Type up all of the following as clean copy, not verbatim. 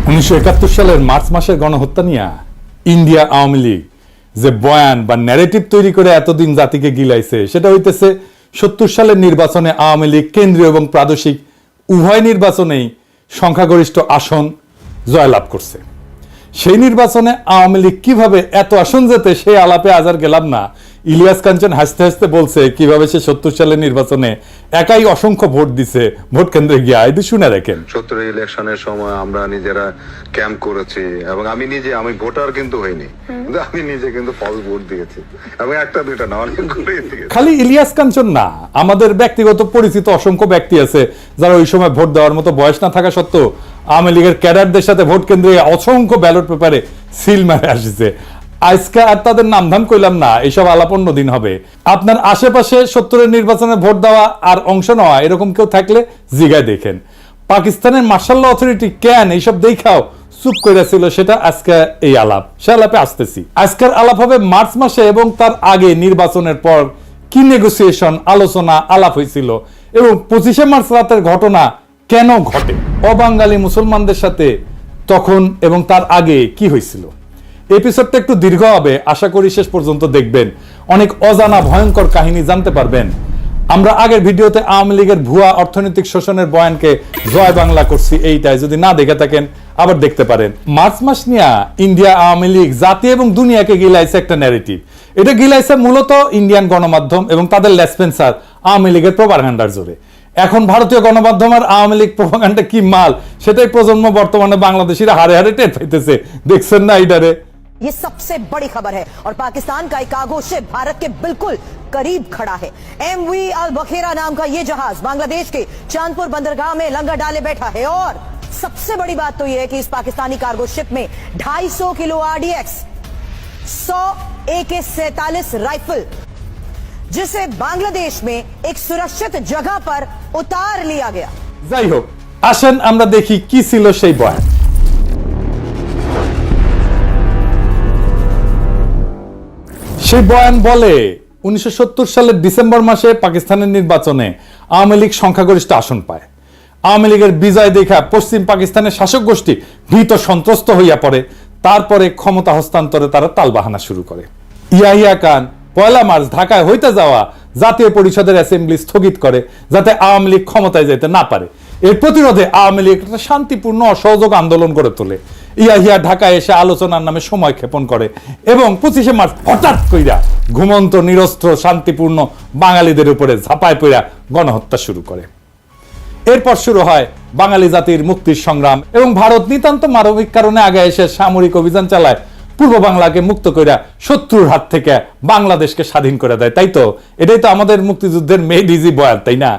1971 সালের মার্চ মাসের গণহত্যা নিয়ে ইন্ডিয়া আওয়ামী লীগ যে বয়ান বা ন্যারেটিভ তৈরি করে এতদিন জাতিকে গিলাইছে সেটা হইতেছে 70 সালের নির্বাচনে আওয়ামী লীগ কেন্দ্রীয় এবং প্রাদেশিক উভয় নির্বাচনেই সংখ্যাগরিষ্ঠ আসন জয়লাভ করছে। সেই নির্বাচনে আওয়ামী লীগ কিভাবে এত আসন যেতে সেই আলাপে আজ আর গেলাম না। ইলিয়াস কাঞ্চন হাসতে হাসতে বলছে কিভাবে সে 70 সালের নির্বাচনে একাই অসংখ্য ভোট দিছে ভোট কেন্দ্রে গিয়ে। এটি শুনে রাখেন। 70 ইলেকশনের সময় আমরা নিজেরা ক্যাম্প করেছি এবং আমি ভোটার কিন্তু হইনি, কিন্তু আমি নিজে কিন্তু ফলস ভোট দিয়েছি এবং একটা দুইটা না অনেকগুলোই দিয়েছি। খালি ইলিয়াস কাঞ্চন না, আমাদের ব্যক্তিগত পরিচিত অসংখ্য ব্যক্তি আছে যারা ওই সময় ভোট দেওয়ার মতো বয়স না থাকা সত্ত্বেও আওয়ামী লীগের ক্যাডারদের সাথে ভোট কেন্দ্রে অসংখ্য ব্যালট পেপারে সিল মারে আসছে। আজকে আর তাদের নামধাম কইলাম না, এইসব আলাপ অন্য দিন হবে। আপনার আশেপাশে 70-এর নির্বাচনে ভোট দেওয়া আর অংশ নেওয়া এরকম কেউ থাকলে জিগায় দেখেন। পাকিস্তানের মার্শাল ল অথরিটি কেন এইসব দেখাও চুপ করেছিল, সেটা আজকে এই আলাপ, সে আলাপে আসতেছি। আজকের আলাপ হবে মার্চ মাসে এবং তার আগে নির্বাচনের পর কি নেগোসিয়েশন, আলোচনা, আলাপ হয়েছিল এবং 25শে মার্চ রাতের ঘটনা কেন ঘটে, অবাঙালি মুসলমানদের সাথে তখন এবং তার আগে কি হয়েছিল। এপিসোডটা একটু দীর্ঘ হবে, আশা করি শেষ পর্যন্ত দেখবেন। অনেক অজানা ভয়ঙ্কর কাহিনী জানতে পারবেন। আমরা আগের ভিডিওতে আওয়ামী লীগের ভুয়া অর্থনৈতিক শোষণের বয়ানকে জয় বাংলা করছি, এইটাই যদি না দেখে থাকেন আবার দেখতে পারেন। মার্চ মাস নিয়ে ইন্ডিয়া আওয়ামী লীগ জাতি এবং দুনিয়াকে গিলাইছে একটা ন্যারেটিভ। এটা গিলাইছে মূলত ইন্ডিয়ান গণমাধ্যম এবং তাদের লেসপেন্সার আওয়ামী লীগের প্রোপাগান্ডার জোরে। এখন ভারতীয় গণমাধ্যম আর আওয়ামী লীগ প্রোপাগান্ডা কি মাল সেটাই প্রজন্ম বর্তমানে বাংলাদেশিরা হারে হারে টের পাইতেছে। দেখছেন না এইটারে? ये सबसे बड़ी खबर है और पाकिस्तान का एक कार्गो शिप भारत के बिल्कुल करीब खड़ा है। MV अल बखेरा नाम का ये जहाज बांग्लादेश के चांदपुर बंदरगाह में लंगर डाले बैठा है और सबसे बड़ी बात तो ये है कि इस पाकिस्तानी कार्गो शिप में 250 किलो RDX, 100 AK-47 राइफल, जिसे बांग्लादेश में एक सुरक्षित जगह पर उतार लिया गया। যাই হোক, আসেন আমরা দেখি কি ছিল সেই বয়ান। সেই বয়ান বলে 1970 সালের ডিসেম্বর মাসে পাকিস্তানের নির্বাচনে আওয়ামী লীগ সংখ্যাগরিষ্ঠ আসন পায়। আওয়ামী লীগের বিজয় দেখা পশ্চিম পাকিস্তানের শাসক গোষ্ঠী ভীত সন্ত্রস্ত হইয়া পড়ে। তারপরে ক্ষমতা হস্তান্তরে তারা তালবাহানা শুরু করে। ইয়াহিয়া খান 1 মার্চ ঢাকায় হইতে যাওয়া জাতীয় পরিষদের অ্যাসেম্বলি স্থগিত করে যাতে আওয়ামী লীগ ক্ষমতায় যেতে না পারে। এর প্রতিরোধে আওয়ামী লীগ একটা শান্তিপূর্ণ অসহযোগ আন্দোলন গড়ে তোলে। ইয়াহিয়া ঢাকায় এসে আলোচনার নামে সময় ক্ষেপণ করে এবং 25শে মার্চ হঠাৎ কইরা ঘুমন্ত নিরস্ত্র শান্তিপূর্ণ বাঙালিদের উপরে ঝাঁপায় পড়া গণহত্যা শুরু করে। এরপর শুরু হয় বাঙালি জাতির মুক্তির সংগ্রাম এবং ভারত নিতান্ত মানবিক কারণে আগে এসে সামরিক অভিযান চালায়, পূর্ব বাংলাকে মুক্ত কইরা শত্রুর হাত থেকে বাংলাদেশকে স্বাধীন করে দেয়। তাই তো, এটাই তো আমাদের মুক্তিযুদ্ধের মেড ইজি বয়ান, তাই না?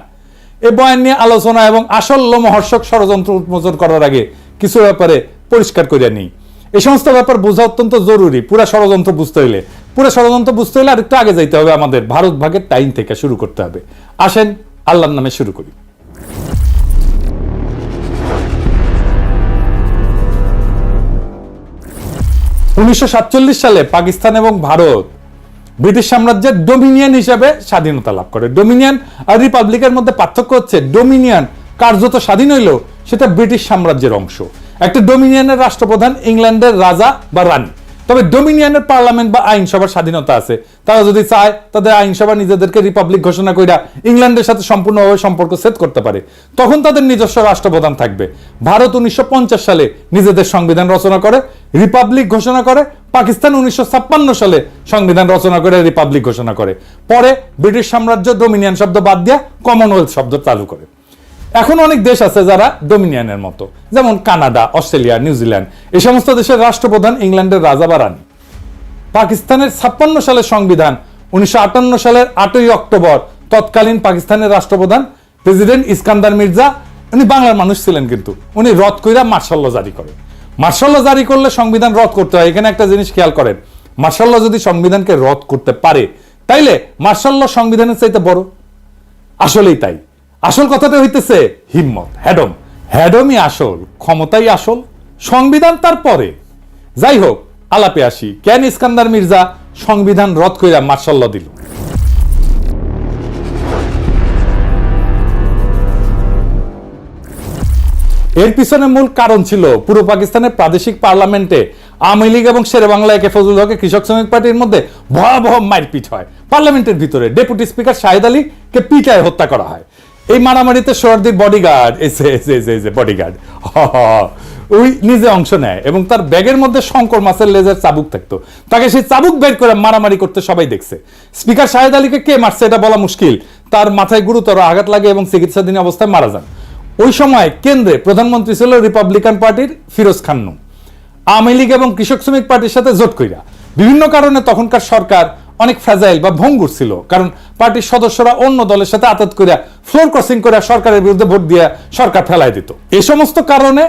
এই বয়ান নিয়ে আলোচনা এবং আসল লোমহর্ষক ষড়যন্ত্র উন্মোচন করার আগে কিছু ব্যাপারে পরিষ্কার করে নিই। এই সমস্ত ব্যাপার বোঝা অত্যন্ত জরুরি। পুরো ষড়যন্ত্র বুঝতে হলে আর একটু আগে যাইতে হবে, আমাদের ভারত ভাগের টাইম থেকে শুরু করতে হবে। আসেন আল্লাহর নামে শুরু করি। উনিশশো 1947 সালে পাকিস্তান এবং ভারত ব্রিটিশ সাম্রাজ্যের ডোমিনিয়ন হিসেবে স্বাধীনতা লাভ করে। ডোমিনিয়ন আর রিপাবলিকের মধ্যে পার্থক্য হচ্ছে ডোমিনিয়ন কার্যত স্বাধীন হইলেও সেটা ব্রিটিশ সাম্রাজ্যের অংশ। একটা ডোমিনিয়নের রাষ্ট্রপ্রধান ইংল্যান্ডের রাজা বা রানী, তবে ডোমিনিয়নের পার্লামেন্ট বা আইনসভার স্বাধীনতা আছে। তারা যদি চায় তাদের আইনসভা নিজেদেরকে রিপাবলিক ঘোষণা কইরা ইংল্যান্ডের সাথে সম্পূর্ণভাবে সম্পর্ক সেট করতে পারে, তখন তাদের নিজস্ব রাষ্ট্রপ্রধান থাকবে। ভারত 1950 সালে নিজেদের সংবিধান রচনা করে রিপাবলিক ঘোষণা করে। পাকিস্তান 1956 সালে সংবিধান রচনা করে রিপাবলিক ঘোষণা করে। পরে ব্রিটিশ সাম্রাজ্য ডোমিনিয়ন শব্দ বাদ দিয়ে কমনওয়েলথ শব্দ চালু করে। এখন অনেক দেশ আছে যারা ডোমিনিয়নের মতো, যেমন কানাডা, অস্ট্রেলিয়া, নিউজিল্যান্ড। এই সমস্ত দেশের রাষ্ট্রপ্রধান ইংল্যান্ডের রাজা বা রানী। পাকিস্তানের 56 সালের সংবিধান 1958 সালের 8ই অক্টোবর তৎকালীন পাকিস্তানের রাষ্ট্রপ্রধান প্রেসিডেন্ট ইস্কান্দার মির্জা, উনি বাংলার মানুষ ছিলেন, কিন্তু উনি রদ কইরা মার্শাল ল জারি করে। মার্শাল ল জারি করলে সংবিধান রদ করতে হয়। এখানে একটা জিনিস খেয়াল করেন, মার্শাল ল যদি সংবিধানকে রদ করতে পারে তাইলে মার্শাল ল সংবিধানের চাইতে বড়। আসলেই তাই। আসল কথাটা হইতেছে হিম্মত, হ্যাডমই আসল, ক্ষমতাই আসল, সংবিধান তারপরে। যাই হোক, আলাপে আসি। কেন ইস্কান্দার মির্জা সংবিধান রদ কইরা মার্শাল ল দিল? এর পিছনে মূল কারণ ছিল পূর্ব পাকিস্তানের প্রাদেশিক পার্লামেন্টে আওয়ামী লীগ এবং শেরে বাংলা একে ফজলুল হকের কৃষক শ্রমিক পার্টির মধ্যে ভয়াবহ মারপিট হয়। পার্লামেন্টের ভিতরে ডেপুটি স্পিকার শাহেদ আলীকে পিটায় হত্যা করা হয়। এই মারামারিতে সোহরাওয়ার্দীর বডিগার্ড বডিগার্ড ওই নিজে অংশ নেয় এবং তার ব্যাগের মধ্যে শঙ্কর মাছের লেজের চাবুক থাকতো। তাকে সেই চাবুক বের করে মারামারি করতে সবাই দেখছে। স্পিকার শাহেদ আলীকে কে মারছে এটা বলা মুশকিল। তার মাথায় গুরুতর আঘাত লাগে এবং চিকিৎসাধীন অবস্থায় মারা যান। ওই সময় কেন্দ্রে প্রধানমন্ত্রী ছিল রিপাবলিকান পার্টির ফিরোজ খান নূন। আওয়ামী লীগ এবং কৃষক শ্রমিক পার্টির সাথে জোট কইরা বিভিন্ন কারণে তখনকার সরকার অনেক ফ্রাজাইল বা ভঙ্গুর ছিল, কারণ পার্টির সদস্যরা অন্য দলের সাথে আতাত করে ফ্লোর ক্রসিং করে সরকারের বিরুদ্ধে ভোট দিয়ে সরকার ফেলাই দিত। এই সমস্ত কারণে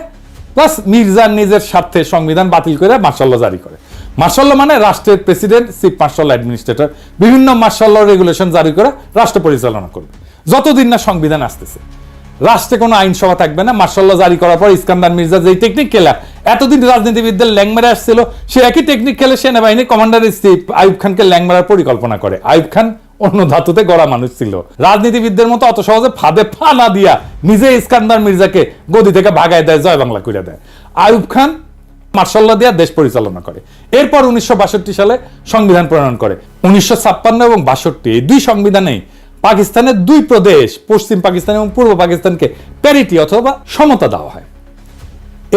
প্লাস মির্জা নিজের স্বার্থে সংবিধান বাতিল করে মার্শাল ল জারি করে। মার্শাল ল মানে রাষ্ট্রের প্রেসিডেন্ট, চিফ মার্শাল অ্যাডমিনিস্ট্রেটর বিভিন্ন মার্শাল ল রেগুলেশন জারি করে রাষ্ট্র পরিচালনা করবে যতদিন না সংবিধান আসতেছে। রাষ্ট্রে কোনো আইনসভা থাকবে না। মার্শাল ল জারি করার পর ইস্কান্দার মির্জা যেই টেকনিক খেলা এতদিন রাজনীতিবিদদের ল্যাং মেরে আসছিল, সে একই টেকনিক খেলে সেনাবাহিনী কমান্ডার ইন চিফ আইয়ুব খানকে ল্যাং মারার পরিকল্পনা করে। আইয়ুব খান অন্য ধাতুতে গড়া মানুষ ছিল, রাজনীতিবিদদের মতো অত সহজে ফাঁদে পা না দিয়া নিজে ইস্কান্দার মির্জাকে গদি থেকে ভাগায় দেয়, জয় বাংলা কইরা দেয়। আইয়ুব খান মার্শাল ল দিয়া দেশ পরিচালনা করে। এরপর 1962 সালে সংবিধান প্রণয়ন করে। 1956 এবং 62 এই দুই সংবিধানেই পাকিস্তানের দুই প্রদেশ পশ্চিম পাকিস্তান এবং পূর্ব পাকিস্তানকে প্যারিটি অথবা সমতা দেওয়া হয়।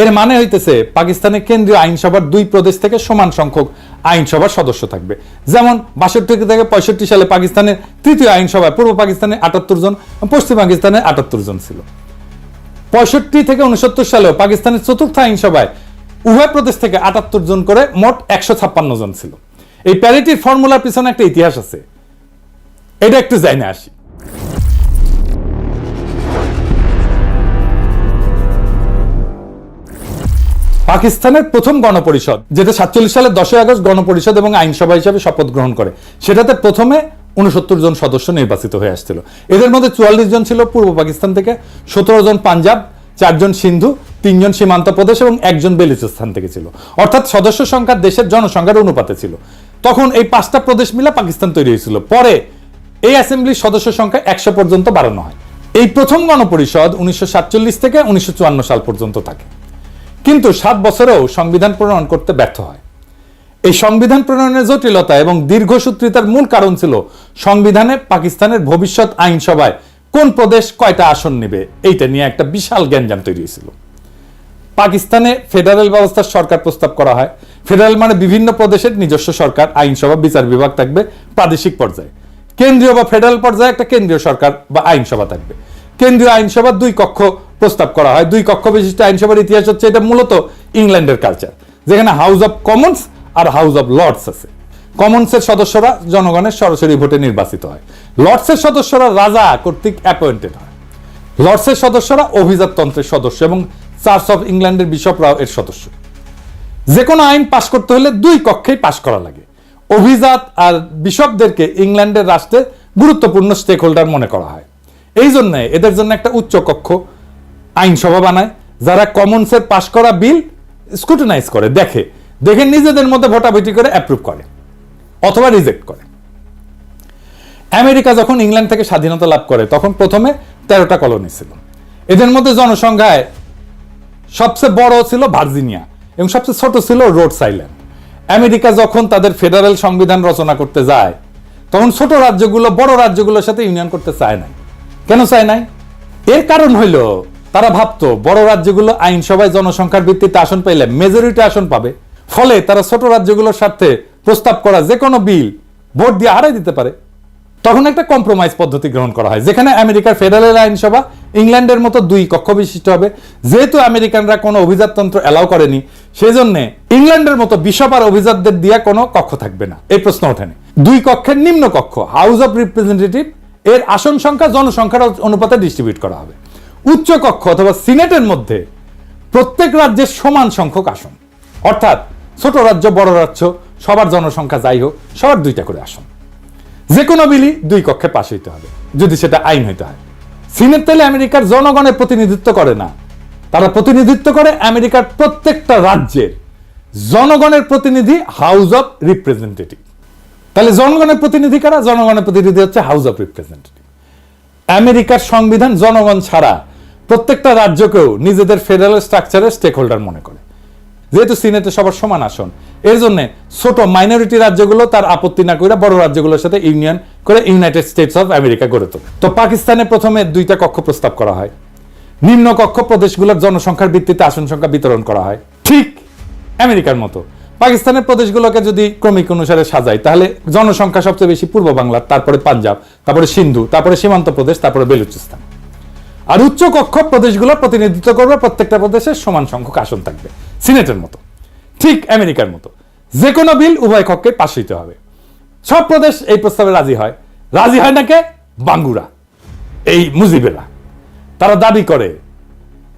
এর মানে হইতেছে পাকিস্তানের কেন্দ্রীয় আইনসভার দুই প্রদেশ থেকে সমান সংখ্যক আইনসভার সদস্য থাকবে। যেমন 62 থেকে 65 সালে পাকিস্তানের তৃতীয় আইনসভায় পূর্ব পাকিস্তানে 78 জন, পশ্চিম পাকিস্তানে 78 জন ছিল। 65 থেকে 69 সালেও পাকিস্তানের চতুর্থ আইনসভায় উভয় প্রদেশ থেকে 78 জন করে মোট 156 জন ছিল। এই প্যারিটির ফর্মুলার পিছনে একটা ইতিহাস আছে, এটা একটু জানা আসি। পাকিস্তানের প্রথম গণপরিষদ, যেটা 47 সালের 10 আগস্ট গণপরিষদ এবং আইনসভা হিসাবে শপথ গ্রহণ করে, সেটাতে প্রথমে 69 জন সদস্য নির্বাচিত হয়ে আসছিল। এদের মধ্যে 44 জন ছিল পূর্ব পাকিস্তান থেকে, 17 জন পাঞ্জাব, 4 জন সিন্ধু, 3 জন সীমান্ত প্রদেশ এবং 1 জন বেলুচিস্তান থেকে ছিল। অর্থাৎ সদস্য সংখ্যা দেশের জনসংখ্যার অনুপাতে ছিল। তখন এই 5টা প্রদেশ মিলে পাকিস্তান তৈরি হয়েছিল। পরে এই অ্যাসেম্বলির সদস্য সংখ্যা 100 পর্যন্ত বাড়ানো হয়। এই প্রথম গণপরিষদ 1947 থেকে 1954 সাল পর্যন্ত থাকে, কিন্তু 7 বছরেও সংবিধান প্রণয়ন করতে ব্যর্থ হয়। এই সংবিধান প্রণয়নের জটিলতা এবং দীর্ঘসূত্রিতার মূল কারণ ছিল সংবিধানে পাকিস্তানের ভবিষ্যৎ আইনসভায় কোন প্রদেশ কয়টা আসন নেবে এইটা নিয়ে একটা বিশাল গ্যাঞ্জাম তৈরি হয়েছিল। পাকিস্তানে ফেডারেল ব্যবস্থার সরকার প্রস্তাব করা হয়। ফেডারেল মানে বিভিন্ন প্রদেশের নিজস্ব সরকার, আইনসভা, বিচার বিভাগ থাকবে প্রাদেশিক পর্যায়ে। কেন্দ্রীয় বা ফেডারেল পর্যায়ে একটা কেন্দ্রীয় সরকার বা আইনসভা থাকবে। কেন্দ্রীয় আইনসভা 2 কক্ষ প্রস্তাব করা হয়। 2 কক্ষ বিশিষ্ট আইনসভার ইতিহাস হচ্ছে, এটা মূলত ইংল্যান্ডের কালচার, যেখানে হাউস অব কমন্স আর হাউস অব লর্ডস আছে। কমন্সের সদস্যরা জনগণের সরাসরি ভোটে নির্বাচিত হয়। লর্ডসের সদস্যরা রাজা কর্তৃক অ্যাপয়েন্টেড হয়। লর্ডসের সদস্যরা অভিজাততন্ত্রের সদস্য এবং চার্চ অফ ইংল্যান্ডের বিশপরাও এর সদস্য। যে কোনো আইন পাশ করতে হলে 2 কক্ষেই পাশ করা লাগে। অভিজাত আর বিশপদেরকে ইংল্যান্ডের রাষ্ট্রে গুরুত্বপূর্ণ স্টেক হোল্ডার মনে করা হয়। এই জন্য এদের জন্য একটা উচ্চ কক্ষ আইনসভা বানায়, যারা কমন্সের পাশ করা বিল স্ক্রুটিনাইজ করে, দেখে নিজেদের মধ্যে ভোটাভুটি করে অ্যাপ্রুভ করে অথবা রিজেক্ট করে। আমেরিকা যখন ইংল্যান্ড থেকে স্বাধীনতা লাভ করে তখন প্রথমে 13টা কলোনি ছিল। এদের মধ্যে জনসংখ্যায় সবচেয়ে বড় ছিল ভার্জিনিয়া এবং সবচেয়ে ছোট ছিল রোডস আইল্যান্ড। আমেরিকা যখন তাদের ফেডারেল সংবিধান রচনা করতে যায় তখন ছোট রাজ্যগুলো বড় রাজ্যগুলোর সাথে ইউনিয়ন করতে চায় নাই। কেন চায় নাই? এর কারণ হইল তারা ভাবতো বড় রাজ্যগুলো আইনসভায় জনসংখ্যার ভিত্তিতে আসন পাইলে মেজরিটি আসন পাবে, ফলে তারা ছোট রাজ্যগুলোর সাথে প্রস্তাব করা যে কোনো বিল ভোট দিয়ে হারাই দিতে পারে। তখন একটা কম্প্রোমাইজ পদ্ধতি গ্রহণ করা হয়, যেখানে আমেরিকার ফেডারেল আইনসভা ইংল্যান্ডের মতো 2 কক্ষ বিশিষ্ট হবে। যেহেতু আমেরিকানরা কোনো অভিজাততন্ত্র এলাও করেনি, সেই জন্য ইংল্যান্ডের মতো বিশপ আর অভিজাতদের দিয়ে কোনো কক্ষ থাকবে না, এই প্রশ্ন ওঠেনি। 2 কক্ষের নিম্ন কক্ষ হাউস অব রিপ্রেজেন্টেটিভ এর আসন সংখ্যা জনসংখ্যার অনুপাতে ডিস্ট্রিবিউট করা হবে। উচ্চ কক্ষ অথবা সিনেটের মধ্যে প্রত্যেক রাজ্যের সমান সংখ্যক আসন, অর্থাৎ ছোট রাজ্য বড় রাজ্য সবার জনসংখ্যা যাই হোক সবার 2টা করে আসন। যে কোনো বিলই 2 কক্ষে পাশ হইতে হবে যদি সেটা আইন হইতে হয়। সিনেট তাহলে আমেরিকার জনগণের প্রতিনিধিত্ব করে না, তারা প্রতিনিধিত্ব করে আমেরিকার প্রত্যেকটা রাজ্যের জনগণের প্রতিনিধি হাউস অব রিপ্রেজেন্টেটিভ। তাহলে জনগণের প্রতিনিধি কারা? জনগণের প্রতিনিধি হচ্ছে হাউস অব রিপ্রেজেন্টেটিভ। আমেরিকার সংবিধান জনগণ ছাড়া প্রত্যেকটা রাজ্যকেও নিজেদের ফেডারেল স্ট্রাকচারের স্টেক হোল্ডার মনে করে। যেহেতু সিনেটে সবার সমান আসন, এর জন্য ছোট মাইনরিটি রাজ্যগুলো তার আপত্তি না করে বড় রাজ্যগুলোর সাথে ইউনিয়ন করে ইউনাইটেড স্টেটস অফ আমেরিকা গড়ে তোলে। তো পাকিস্তানে প্রথমে 2টা কক্ষ প্রস্তাব করা হয়। নিম্ন কক্ষ প্রদেশগুলোর জনসংখ্যার ভিত্তিতে আসন সংখ্যা বিতরণ করা হয়, ঠিক আমেরিকার মতো। পাকিস্তানের প্রদেশগুলোকে যদি ক্রমিক অনুসারে সাজায়, তাহলে জনসংখ্যা সবচেয়ে বেশি পূর্ব বাংলার, তারপরে পাঞ্জাব, তারপরে সিন্ধু, তারপরে সীমান্ত প্রদেশ, তারপরে বেলুচিস্তান। আর উচ্চ কক্ষ প্রদেশগুলো প্রতিনিধিত্ব করবে, প্রত্যেকটা প্রদেশের সমান সংখ্যক আসন থাকবে, সিনেটের মতো, ঠিক আমেরিকার মতো। যে কোনো বিল উভয় কক্ষে পাশ হইতে হবে। সব প্রদেশ এই প্রস্তাবে রাজি হয়। রাজি হয় না কে? বাঙ্গুরা, এই মুজিবেরা। তারা দাবি করে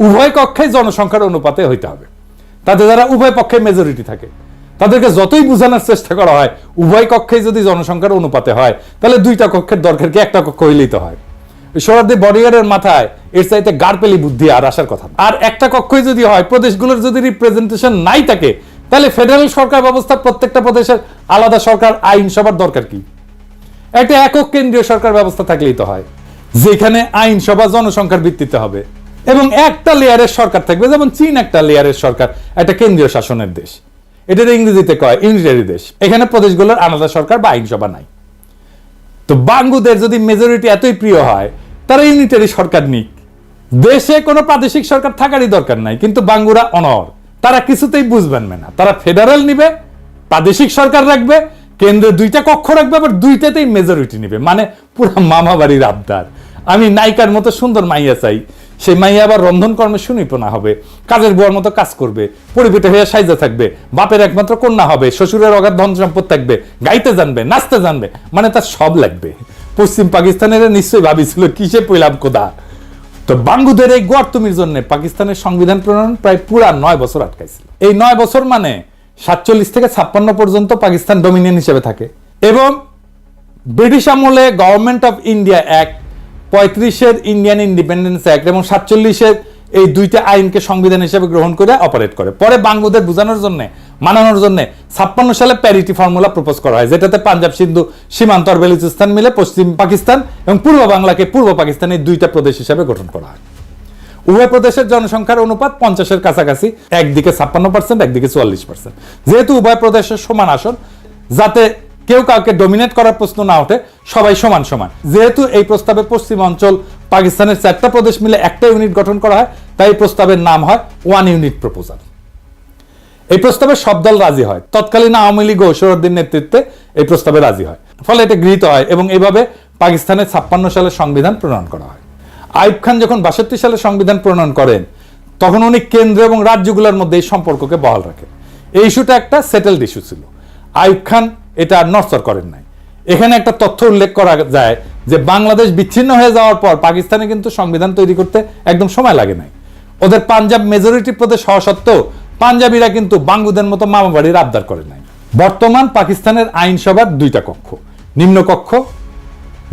উভয় কক্ষে জনসংখ্যার অনুপাতে হইতে হবে। তাতে যারা উভয় পক্ষে মেজরিটি থাকে, তাদেরকে যতই বোঝানোর চেষ্টা করা হয় উভয় কক্ষে যদি জনসংখ্যার অনুপাতে হয়, তাহলে 2টা কক্ষের দরকার কি, একটা কক্ষ হইলেই তো হয়। সোহরাওয়ার্দী বডিগার্ডের মাথায় এর চাইতে গারপেলি বুদ্ধি আর আসার কথা। আর একটা কক্ষই যদি হয়, প্রদেশগুলোর যদি রিপ্রেজেন্টেশন নাই থাকে, তাহলে ফেডারেল সরকার ব্যবস্থা, প্রত্যেকটা প্রদেশের আলাদা সরকার, আইনসভার দরকার কি? একটা একক কেন্দ্রীয় সরকার ব্যবস্থা থাকলেই তো হয়, যেখানে আইনসভা জনসংখ্যার ভিত্তিতে হবে এবং একটা লেয়ারের সরকার থাকবে। যেমন চীন একটা লেয়ারের সরকার, একটা কেন্দ্রীয় শাসনের দেশ, এটার ইংরেজিতে কয় ইউনিটারি দেশ। এখানে প্রদেশগুলোর আলাদা সরকার বা আইনসভা নাই। তো বাঙ্গুদের যদি মেজরিটি এতই প্রিয় হয়, তারা ইউনিটারি সরকার নিক, দেশে কোনো প্রাদেশিক সরকার থাকারই দরকার নাই। কিন্তু বাঙ্গুরা অনর, তারা কিছুতেই বুঝবেন না। তারা ফেডারেল নিবে, প্রাদেশিক সরকার রাখবে, কেন্দ্রে 2টা কক্ষ রাখবে, আবার 2টাতেই মেজরিটি নিবে। মানে পুরো মামা বাড়ির আবদার। আমি নায়িকার মতো সুন্দর মাইয়া চাই, সেই মাইয়া আবার রন্ধন কর্মে সুনিপুণা হবে, কাজের বুয়ার মতো কাজ করবে, পরিপিঠে হয়ে সাইজা থাকবে, বাপের একমাত্র কন্যা হবে, শ্বশুরের অগাধ ধন সম্পদ থাকবে, গাইতে জানবে, নাচতে জানবে, মানে তার সব লাগবে। পশ্চিম পাকিস্তানের নিশ্চয়ই ভাবিছিল কিসে পইলাম কোদা। তো বাঙ্গুদের এই গোয়ার্তুমির জন্য পাকিস্তানের সংবিধান প্রণয়ন প্রায় পুরা 9 বছর আটকাইছিল। এই 9 বছর মানে 47 থেকে 56 পর্যন্ত পাকিস্তান ডোমিনিয়ন হিসেবে থাকে। এবং ব্রিটিশ আমলে গভর্নমেন্ট অফ ইন্ডিয়া অ্যাক্ট, 35-এর ইন্ডিয়ান ইন্ডিপেন্ডেন্স অ্যাক্ট এবং 47-এর এই 2টা আইনকে সংবিধান হিসেবে গ্রহণ করে অপারেট করে। পরে বাঙ্গুদের বোঝানোর জন্য, মানানোর জন্য 56 সালে প্যারিটি ফর্মুলা প্রপোজ করা হয়, যেটাতে পাঞ্জাব, সিন্ধু, সীমান্ত আর বেলুচিস্তান মিলে পশ্চিম পাকিস্তান এবং পূর্ব বাংলাকে পূর্ব পাকিস্তানের 2টা প্রদেশ হিসেবে গঠন করা হয়। উভয় প্রদেশের জনসংখ্যার অনুপাত 50-এর কাছাকাছি, একদিকে 56%, একদিকে 44%। যেহেতু উভয় প্রদেশের সমান আসন, যাতে কেউ কাউকে ডমিনেট করার প্রশ্ন না ওঠে, সবাই সমান সমান। যেহেতু এই প্রস্তাবে পশ্চিম অঞ্চল পাকিস্তানের 4টা প্রদেশ মিলে একটা ইউনিট গঠন করা হয়, তাই এই প্রস্তাবের নাম হয় 1 ইউনিট প্রপোজাল। এই প্রস্তাবে সব দল রাজি হয়। তৎকালীন আওয়ামী লীগ ও সোহরাওয়ার্দীর নেতৃত্বে এই প্রস্তাবে রাজি হয়, ফলে এটা গৃহীত হয় এবং এভাবে পাকিস্তানের 56 সালে সংবিধান প্রণয়ন করা হয়। আইয়ুব খান যখন 62 সালে সংবিধান প্রণয়ন করেন, তখন উনি কেন্দ্র এবং রাজ্যগুলোর মধ্যে এই সম্পর্ককে বহাল রাখেন। এই ইস্যুটা একটা সেটেলড ইস্যু ছিল। আইয়ুব খান এটা নড়চড় করেন নাই। এখানে একটা তথ্য উল্লেখ করা যায় যে বাংলাদেশ বিচ্ছিন্ন হয়ে যাওয়ার পর পাকিস্তানে কিন্তু সংবিধান তৈরি করতে একদম সময় লাগে নাই। ওদের পাঞ্জাব মেজরিটি প্রদেশ হওয়া সত্ত্বেও পাঞ্জাবিরা কিন্তু বাঙ্গুদের মতো মামা বাড়ির আবদার করে নাই। বর্তমান পাকিস্তানের আইনসভার 2টা কক্ষ, নিম্ন কক্ষ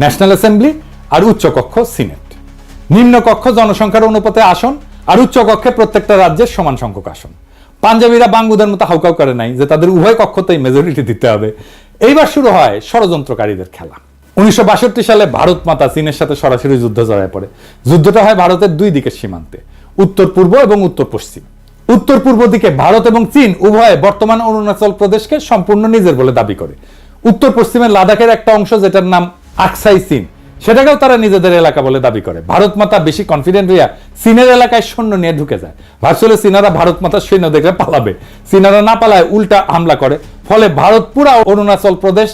ন্যাশনাল অ্যাসেম্বলি আর উচ্চ কক্ষ সিনেট। নিম্ন কক্ষ জনসংখ্যার অনুপাতে আসন, আর উচ্চ কক্ষে প্রত্যেকটা রাজ্যের সমান সংখ্যক আসন। পাঞ্জাবিরা বাঙ্গুদের মতো হাউকাউ করে নাই যে তাদের উভয় কক্ষতেই মেজরিটি দিতে হবে। এইবার শুরু হয় ষড়যন্ত্রকারীদের খেলা। 1962 সালে ভারত মাতা চীনের সাথে সরাসরি যুদ্ধ জড়ায় পড়ে। যুদ্ধটা হয় ভারতের 2 দিকের সীমান্তে, উত্তর পূর্ব এবং উত্তর পশ্চিম। উত্তর পূর্ব দিকে ভারত এবং চীন উভয়ে বর্তমান অরুণাচল প্রদেশকে সম্পূর্ণ নিজের বলে দাবি করে। উত্তর পশ্চিমে লাদাখের একটা অংশ, যেটার নাম আকসাই চীন, সেটাকেও তারা নিজেদের এলাকা বলে দাবি করে। ভারত মাতা বেশি কনফিডেন্ট হইয়া চীনের এলাকায় সৈন্য নিয়ে ঢুকে যায়। ভাবছিল চীনারা ভারত মাতার সৈন্য দেখে পালাবে, চীনারা না পালায় উল্টা হামলা করে। ফলে ভারত পুরা অরুণাচল প্রদেশ,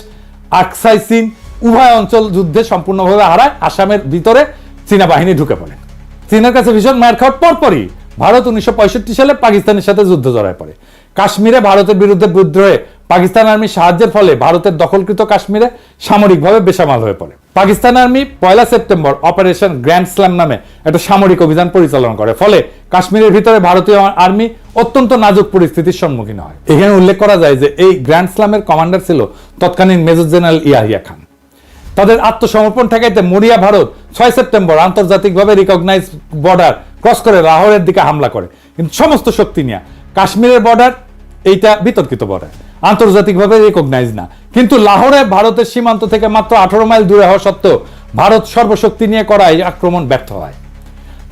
আকসাই চীন উভয় অঞ্চল যুদ্ধে সম্পূর্ণভাবে হারায়। আসামের ভিতরে চীনা বাহিনী ঢুকে পড়ে। চীনের কাছে ভীষণ মার খাওয়ার পরপরই ভারত 1965 সালে পাকিস্তানের সাথে যুদ্ধ জড়ায় পড়ে। কাশ্মীরে ভারতের বিরুদ্ধে বিদ্রোহে পাকিস্তান আর্মি সাহায্যের ফলে ভারতের দখলকৃত কাশ্মীরে সামরিকভাবে বেসামাল হয়ে পড়ে। Pakistan army 1 September operation grand slam নামে একটা সামরিক অভিযান পরিচালনা করে। ফলে কাশ্মীরের ভিতরে ভারতীয় আর্মি অত্যন্ত নাজুক পরিস্থিতির সম্মুখীন হয়। এখানে উল্লেখ করা যায় যে এই গ্র্যান্ড স্ল্যামের কমান্ডার ছিল তৎকালীন মেজর জেনারেল ইয়াহিয়া খান। তাদের আত্মসমর্পণ ঠেকাইতে মরিয়া ভারত 6 সেপ্টেম্বর আন্তর্জাতিকভাবে রিকগনাইজ বর্ডার ক্রস করে লাহোরের দিকে হামলা করে। কিন্তু সমস্ত শক্তি নিয়ে কাশ্মীরের বর্ডার এইটা বিতর্কিত বর্ডার, আন্তর্জাতিকভাবে রিকগনাইজ না। কিন্তু লাহোরে ভারতের সীমান্ত থেকে মাত্র 18 মাইল দূরে হওয়া সত্ত্বেও ভারত সর্বশক্তি নিয়ে করা এই আক্রমণ ব্যর্থ হয়।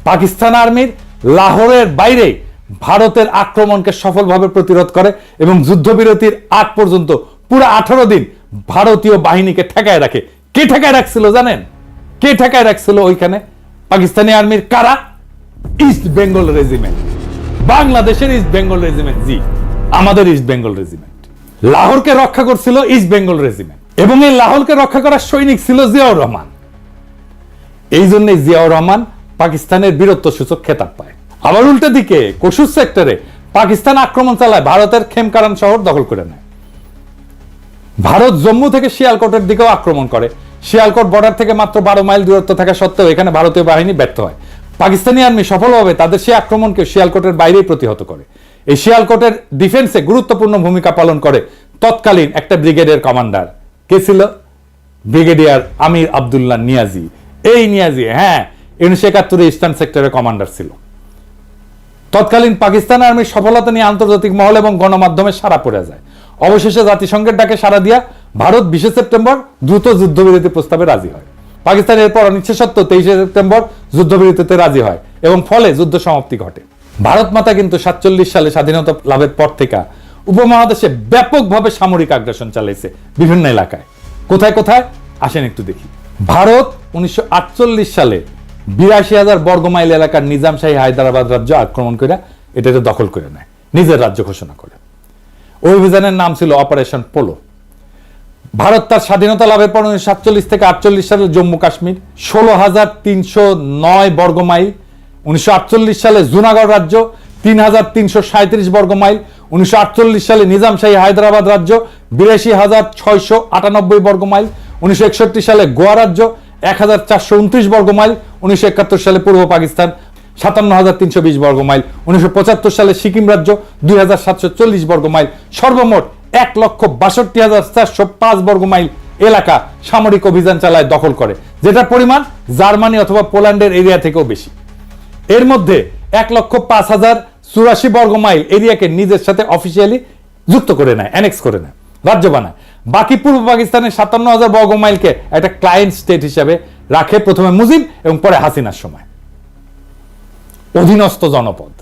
পাকিস্তান আর্মির লাহোরের বাইরে ভারতের আক্রমণকে সফলভাবে প্রতিরোধ করে এবং যুদ্ধবিরতির আগ পর্যন্ত পুরো 18 দিন ভারতীয় বাহিনীকে ঠেকায় রাখে। কে ঠেকায় রাখছিল জানেন? কে ঠেকায় রাখছিল ওইখানে? পাকিস্তানি আর্মির কারা? ইস্ট বেঙ্গল রেজিমেন্ট, বাংলাদেশের ইস্ট বেঙ্গল রেজিমেন্ট। জি, আমাদের ইস্ট বেঙ্গল রেজিমেন্ট। লাহোরকে রক্ষা করছিল ইস্ট বেঙ্গল রেজিমেন্ট এবং এই লাহোরকে রক্ষা করার সৈনিক ছিল জিয়াউর রহমান। এই জন্য জিয়াউর রহমান পাকিস্তানের বীরত্ব সূচক খেতাব পায়। আবার উল্টো দিকে কসুর সেক্টরে পাকিস্তান আক্রমণ চালায়, ভারতের খেমকারান শহর দখল করে নেয়। ভারত জম্মু থেকে শিয়ালকোটের দিকেও আক্রমণ করে। শিয়ালকোট বর্ডার থেকে মাত্র 12 মাইল দূরত্ব থাকা সত্ত্বেও এখানে ভারতীয় বাহিনী ব্যর্থ হয়। পাকিস্তানি আর্মি সফলভাবে তাদের সেই আক্রমণকে শিয়ালকোটের বাইরেই প্রতিহত করে। এই শিয়ালকোটের ডিফেন্সে গুরুত্বপূর্ণ ভূমিকা পালন করে তৎকালীন একটা ব্রিগেডের কমান্ডার। কে ছিল? ব্রিগেডিয়ার আমির আব্দুল্লাহ নিয়াজি। এই নিয়াজি 1971 ইস্টার্ন সেক্টরের কমান্ডার ছিল। তৎকালীন পাকিস্তান আর্মির সফলতা নিয়ে আন্তর্জাতিক মহল এবং গণমাধ্যমে সাড়া পড়ে যায়। অবশেষে জাতিসংঘের ডাকে সাড়া দিয়া ভারত 20 সেপ্টেম্বর দ্রুত যুদ্ধবিরতি প্রস্তাবে রাজি হয়। পাকিস্তান এরপর অনিচ্ছা সত্ত্বেও 23 সেপ্টেম্বর যুদ্ধবিরতিতে রাজি হয় এবং ফলে যুদ্ধ সমাপ্তি ঘটে। ভারত মাতা কিন্তু 47 সালে স্বাধীনতা লাভের পর থেকে উপমহাদেশে ব্যাপকভাবে সামরিক আগ্রাসন চালাইছে বিভিন্ন এলাকায়। কোথায় কোথায় আসেন একটু দেখি। ভারত 1948 সালে 82,000 বর্গমাইল এলাকার নিজামশাহী হায়দ্রাবাদ রাজ্য আক্রমণ করে এটাকে দখল করে নেয়, নিজের রাজ্য ঘোষণা করে। ওই অভিযানের নাম ছিল অপারেশন পোলো। ভারত তার স্বাধীনতা লাভের পর 1947 থেকে 48 সালে জম্মু কাশ্মীর 16,309 বর্গমাইল, 1948 সালে জুনাগড় রাজ্য 3,337 বর্গমাইল, 1948 সালে নিজামশাহী হায়দ্রাবাদ রাজ্য 82,698 বর্গমাইল, 1961 সালে গোয়া রাজ্য 1,429 বর্গমাইল, 1971 সালে পূর্ব পাকিস্তান 57,320 বর্গমাইল, 1975 সালে সিকিম রাজ্য 2,740 বর্গমাইল, সর্বমোট 1,62,405 বর্গমাইল এলাকা সামরিক অভিযান চালায় দখল করে, যেটার পরিমাণ জার্মানি অথবা পোল্যান্ডের এরিয়া থেকেও বেশি। এর মধ্যে 1,05,084 বর্গমাইল এরিয়াকে নিজের সাথে অফিসিয়ালি যুক্ত করে নেয়, অ্যানেক্স করে নেয়, রাজ্য বানায়। বাকি পূর্ব পাকিস্তানের 57,000 বর্গমাইলকে একটা ক্লায়েন্ট স্টেট হিসেবে রাখে, প্রথমে মুজিব এবং পরে হাসিনার সময়। অধীনস্থ জনপদ,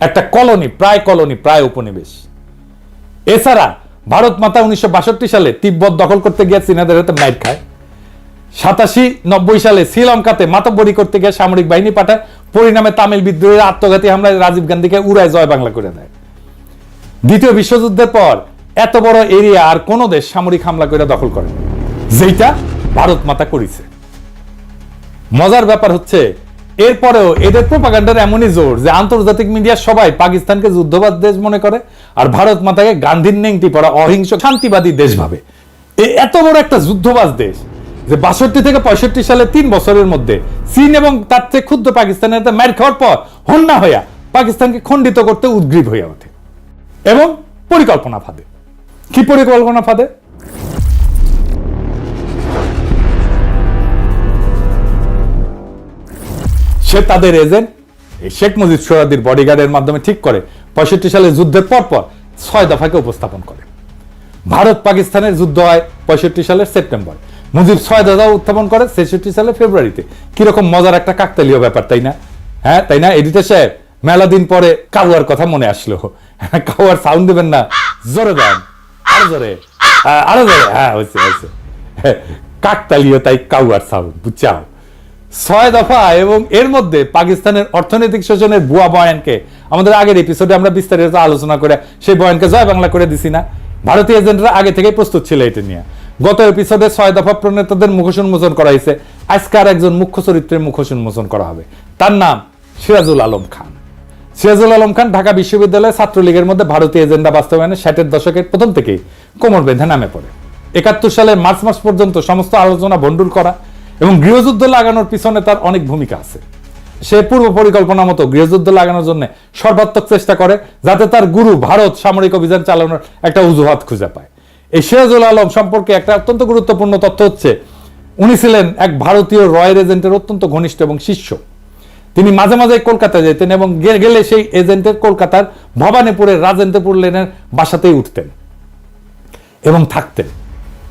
একটা কলোনি, প্রায় উপনিবেশ। এছাড়া ভারত মাতা 1962 সালে তিব্বত দখল করতে গিয়ে চীনাদের হাতে মাইর খায়। 87-90 সালে শ্রীলঙ্কাতে মাতব্বরি করতে গিয়ে সামরিক বাহিনী পাঠায়, পরিণামে তামিল বিদ্রোহীরা আত্মঘাতী হামলায় রাজীব গান্ধীকে উড়ায় জয় বাংলা করে দেয়। দ্বিতীয় বিশ্বযুদ্ধের পর এত বড় এরিয়া আর কোন দেশ সামরিক হামলা করে দখল করে, যেটা ভারত মাতা করেছে। মজার ব্যাপার হচ্ছে এরপরেও এদের প্রোপাগান্ডার এমনই জোর যে আন্তর্জাতিক মিডিয়া সবাই পাকিস্তানকে যুদ্ধবাদ দেশ মনে করে আর ভারত মাতাকে গান্ধীর নেংটি পড়া অহিংস শান্তিবাদী দেশ ভাবে। এত বড় একটা যুদ্ধবাজ দেশ যে 62 থেকে 65 সালে 3 বছরের মধ্যে চীন এবং তার চেয়ে ক্ষুদ্র পাকিস্তানের মার খাওয়ার পর হন্যা হইয়া পাকিস্তানকে খণ্ডিত করতে উদ্গ্রীব হইয়া ওঠে এবং পরিকল্পনা ফাঁদে। কি পরিকল্পনা ফাঁদে? সে তাদের এজেন্ট শেখ মুজিব সোহরাওয়ার্দীর বডিগার্ডের মাধ্যমে ঠিক করে 65 সালে যুদ্ধের পর 6 দফাকে উপস্থাপন করে। ভারত পাকিস্তানের যুদ্ধ হয় 65 সালের সেপ্টেম্বর, মুজিব 6 দফা উত্থাপন করে 66 সালের ফেব্রুয়ারিতে। কিরকম মজার একটা কাকতালীয় ব্যাপার, তাই না? তাই না এডিটর সাহেব? মেলা দিন পরে কাউয়ার কথা মনে আসলো। কাউয়ার সাউন্ড দেবেন না? জোরে দেন, আরো জোরে, আরো জোরে। হয়েছে কাকতালীয়, তাই কাউয়ার সাউন্ড, বুঝছাও? 6 দফা এবং এর মধ্যে পাকিস্তানের অর্থনৈতিক শোষণের ভুয়া বয়ানকে আমাদের আগের এপিসোডে আমরা বিস্তারিত আলোচনা করে সেই বয়ানকে জয় বাংলা করে দিছি না? ভারতীয় এজেন্টরা আগে থেকেই প্রস্তুত ছিল এটা নিয়ে। গত এপিসোডে 6 দফা প্রণেতাদের মুখোশ উন্মোচন করা হয়েছে। আজকে আর একজন মুখ্য চরিত্রের মুখোশ উন্মোচন করা হবে, তার নাম সিরাজুল আলম খান। সিরাজুল আলম খান ঢাকা বিশ্ববিদ্যালয়ের ছাত্রলীগের মধ্যে ভারতীয় এজেন্ডা বাস্তবায়নে 60-এর দশকের প্রথম থেকেই কোমর বেঁধে নামে পড়ে। 71 সালের মার্চ মাস পর্যন্ত সমস্ত আলোচনা ভণ্ডুল করা এবং গৃহযুদ্ধ লাগানোর পিছনে তার অনেক ভূমিকা আছে। সে পূর্ব পরিকল্পনা মতো গৃহযুদ্ধ লাগানোর জন্য সর্বাত্মক চেষ্টা করে, যাতে তার গুরু ভারত সামরিক অভিযান চালানোর একটা অজুহাত খুঁজে পায়। এই সিরাজুল আলম সম্পর্কে একটা অত্যন্ত গুরুত্বপূর্ণ তথ্য হচ্ছে, উনি ছিলেন এক ভারতীয় রয়্যাল এজেন্টের অত্যন্ত ঘনিষ্ঠ এবং শিষ্য। তিনি মাঝে মাঝে কলকাতা যেতেন এবং গেলে সেই এজেন্টের কলকাতার ভবানীপুরের রাজেন্দ্রপুর লেনের বাসাতেই উঠতেন এবং থাকতেন।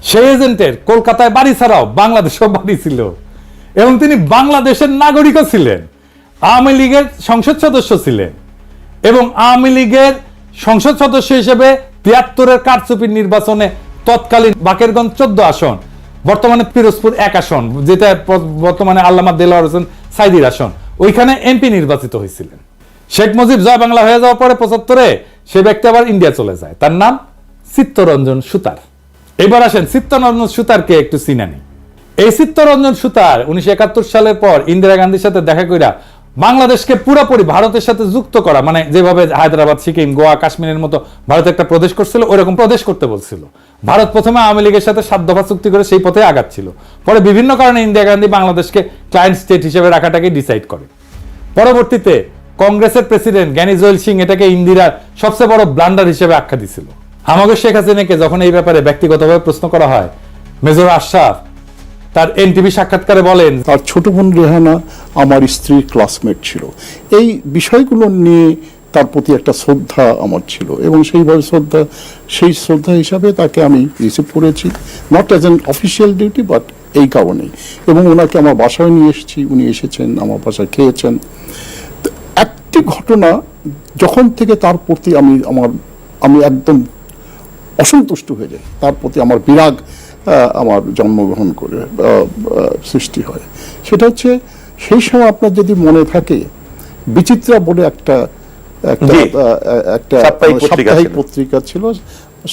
সেই এজেন্টের কলকাতায় বাড়ি ছাড়াও বাংলাদেশেও বাড়ি ছিল এবং তিনি বাংলাদেশের নাগরিকও ছিলেন। আওয়ামী লীগের সংসদ সদস্য ছিলেন এবং আওয়ামী লীগের সংসদ সদস্য হিসেবে ৭৩-এর কারচুপির নির্বাচনে তৎকালীন বাকেরগঞ্জ 14 আসন, বর্তমানে পিরোজপুর 1 আসন, যেটা বর্তমানে আল্লামা দেলোয়ার হোসেন সাইদির আসন, ওইখানে এমপি নির্বাচিত হয়েছিলেন। শেখ মুজিব জয় বাংলা হয়ে যাওয়ার পরে 75-এ সে ব্যক্তি আবার ইন্ডিয়া চলে যায়। তার নাম চিত্তরঞ্জন সুতার। এবার আসেন চিত্তরঞ্জন সুতারকে একটু চিনা নেই। এই চিত্তরঞ্জন সুতার 1971 সালের পর ইন্দিরা গান্ধীর সাথে দেখা কইরা বাংলাদেশকে পুরোপুরি ভারতের সাথে যুক্ত করা, মানে যেভাবে হায়দ্রাবাদ, সিকিম, গোয়া, কাশ্মীরের মতো ভারত একটা প্রদেশ করছিল, ওইরকম প্রদেশ করতে বলছিল। ভারত প্রথমে আওয়ামী লীগের সাথে 7 দফা চুক্তি করে সেই পথে আগাচ্ছিল। পরে বিভিন্ন কারণে ইন্দিরা গান্ধী বাংলাদেশকে ক্লায়েন্ট স্টেট হিসেবে রাখাটাকে ডিসাইড করে। পরবর্তীতে কংগ্রেসের প্রেসিডেন্ট জ্ঞানী জৈল সিং এটাকে ইন্দিরার সবচেয়ে বড় ব্লান্ডার হিসেবে আখ্যা দিছিল। আমাকে শেখ হাসিনাকে যখন এই ব্যাপারে ব্যক্তিগতভাবে প্রশ্ন করা হয়, মেজর আশরাফ তার এনটিভি সাক্ষাৎকারে বলেন, তার ছোট বোন রেহানা আমার স্ত্রীর ক্লাসমেট ছিল। এই বিষয়গুলো নিয়ে তার প্রতি একটা শ্রদ্ধা আমার ছিল এবং সেইভাবে সেই শ্রদ্ধা হিসাবে তাকে আমি রিসিভ করেছি, not as an official duty but এই কারণেই। এবং ওনাকে আমার বাসায় নিয়ে এসেছি, উনি এসেছেন আমার বাসায় খেয়েছেন। একটি ঘটনা যখন থেকে তার প্রতি আমি একদম অসন্তুষ্ট হয়ে যাই, তার প্রতি আমার বিরাগ আমার জন্মগ্রহণ করে সৃষ্টি হয়, সেটা হচ্ছে সেই সময় আপনার যদি মনে থাকে বিচিত্রা বলে একটা সাপ্তাহিক পত্রিকা ছিল,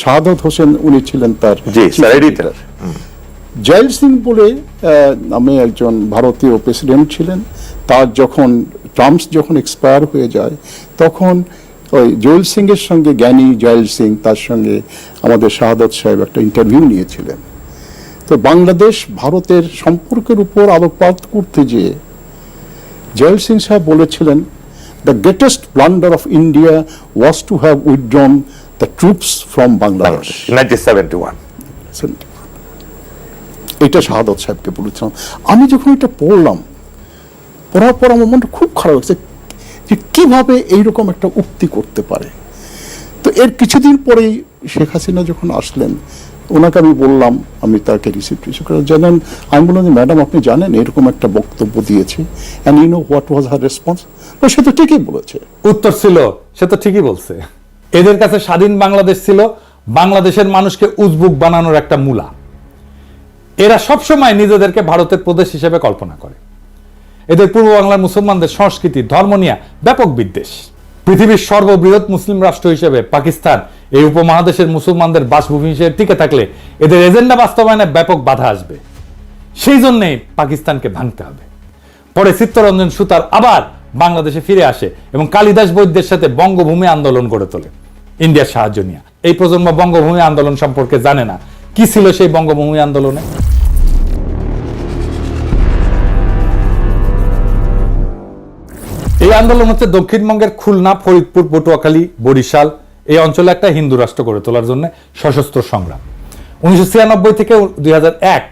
শাহাদত হোসেন উনি ছিলেন তার এডিটর। জয়েল সিং বলে নামে একজন ভারতীয় প্রেসিডেন্ট ছিলেন। তার টার্মস যখন এক্সপায়ার হয়ে যায় তখন ওই জয়েল সিং এর সঙ্গে জ্ঞানী জয়েল সিং তার সঙ্গে আমাদের শাহাদত সাহেব একটা ইন্টারভিউ নিয়েছিলেন। তো বাংলাদেশ ভারতের সম্পর্কের উপর আলোকপাত করতে যেয়ে জয়েল সিং সাহেব বলেছিলেন, the greatest blunder of India was to have withdrawn the troops from Bangladesh 1971। এটা শাহাদত সাহেবকে বলেছিলাম। আমি যখন এটা পড়ার পর আমার মনটা খুব খারাপ লাগছে যে কিভাবে এইরকম একটা উক্তি করতে পারে। তো এর কিছুদিন পরেই শেখ হাসিনা যখন আসলেন, ওনাকে আমি বললাম, আমি তাকে রিসিভ করে জানেন, আমি বললাম যে ম্যাডাম আপনি জানেন এরকম একটা বক্তব্য দিয়েছি, and you know what was her response? সে তো ঠিকই বলেছে। উত্তর ছিল, সে তো ঠিকই বলছে। এদের কাছে স্বাধীন বাংলাদেশ ছিল বাংলাদেশের মানুষকে উজবুক বানানোর একটা মূলা। এরা সবসময় নিজেদেরকে ভারতের প্রদেশ হিসেবে কল্পনা করে। এদের পূর্ব বাংলার মুসলমানদের সংস্কৃতি, ধর্ম নিয়ে ব্যাপক বিদ্বেষ। পৃথিবীর সর্ববৃহৎ মুসলিম রাষ্ট্র হিসেবে পাকিস্তান এই উপমহাদেশের মুসলমানদের বাসভূমি হিসেবে টিকে থাকলে এদের এজেন্ডা বাস্তবায়নে ব্যাপক বাধা আসবে। সেই জন্যই পাকিস্তানকে ভাঙতে হবে। পরে চিত্তরঞ্জন সুতার আবার বাংলাদেশে ফিরে আসে এবং কালিদাস বৈদ্যের সাথে বঙ্গভূমি আন্দোলন গড়ে তোলে ইন্ডিয়ার সাহায্য নিয়ে। এই প্রজন্ম বঙ্গভূমি আন্দোলন সম্পর্কে জানে না। কি ছিল সেই বঙ্গভূমি আন্দোলনে? এই আন্দোলন হচ্ছে দক্ষিণবঙ্গের খুলনা, ফরিদপুর, পটুয়াখালী, বরিশাল এই অঞ্চলে একটা হিন্দু রাষ্ট্র গড়ে তোলার জন্য সশস্ত্র সংগ্রাম। 1996 থেকে 2001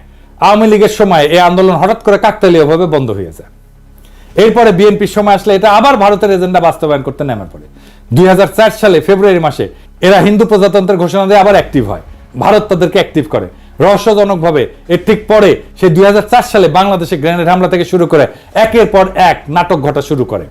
আওয়ামী লীগের সময় এই আন্দোলন হঠাৎ করে কাকতালীয়ভাবে বন্ধ হয়ে যায়। এরপরে বিএনপির সময় আসলে এটা আবার ভারতের এজেন্ডা বাস্তবায়ন করতে নেমে পড়ে। 2004 সালে ফেব্রুয়ারি মাসে এরা হিন্দু প্রজাতন্ত্রের ঘোষণা দিয়ে আবার অ্যাক্টিভ হয়। ভারত তাদেরকে অ্যাক্টিভ করে রহস্যজনকভাবে। এর ঠিক পরে সে 2004 সালে বাংলাদেশে গ্রেনেড হামলা থেকে শুরু করে একের পর এক নাটক ঘটা শুরু করে।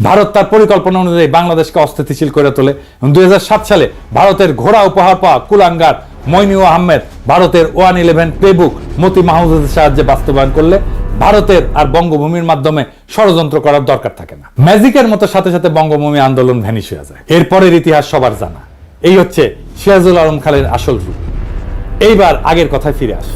ভারত তার পরিকল্পনা অনুযায়ী বাংলাদেশকে অস্থিতিশীল করে তোলে এবং 2007 সালে ভারতের ঘোড়া উপহার পাওয়া কুলাঙ্গার মইনুল আহমেদ ভারতের 111 প্লেবুক মতি মাহমুদের সাহায্যে বাস্তবায়ন করলে ভারতের আর বঙ্গভূমির মাধ্যমে ষড়যন্ত্র করার দরকার থাকে না। ম্যাজিকের মতো সাথে সাথে বঙ্গভূমি আন্দোলন ভ্যানিশ হয়ে যায়। এরপরের ইতিহাস সবার জানা। এই হচ্ছে সিরাজুল আলম খানের আসল রূপ। এইবার আগের কথায় ফিরে আসে।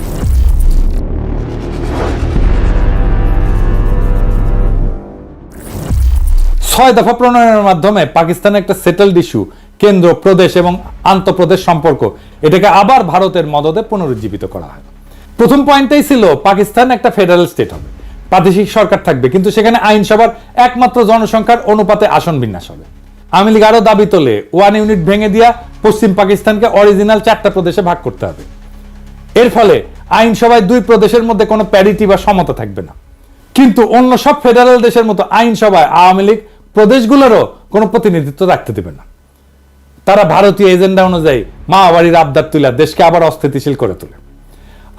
6 দফা প্রণয়নের মাধ্যমে পাকিস্তানের একটা সেটেলড ইস্যু, কেন্দ্র, প্রদেশ এবং আন্তঃপ্রদেশ সম্পর্ক, এটাকে আবার ভারতের মদদে পুনরুজ্জীবিত করা হয়। প্রথম পয়েন্টটাই ছিল পাকিস্তান একটা ফেডারেল স্টেট হবে, প্রাদেশিক সরকার থাকবে, কিন্তু সেখানে আইনসভার একমাত্র জনসংখ্যার অনুপাতে আসন বিন্যাস হবে। আওয়ামী লীগ আরো দাবি তোলে 1 ইউনিট ভেঙে দিয়া পশ্চিম পাকিস্তানকে অরিজিনাল 4টা প্রদেশে ভাগ করতে হবে। এর ফলে আইনসভায় 2 প্রদেশের মধ্যে কোনো প্যারিটি বা সমতা থাকবে না। কিন্তু অন্য সব ফেডারেল দেশের মতো আইনসভায় আওয়ামী লীগ প্রদেশগুলোরও কোনো প্রতিনিধিত্ব রাখতে দেবে না। তারা ভারতীয় এজেন্ডা অনুযায়ী মাওবাড়ির আবদার তুলে দেশকে আবার অস্থিতিশীল করে তোলে।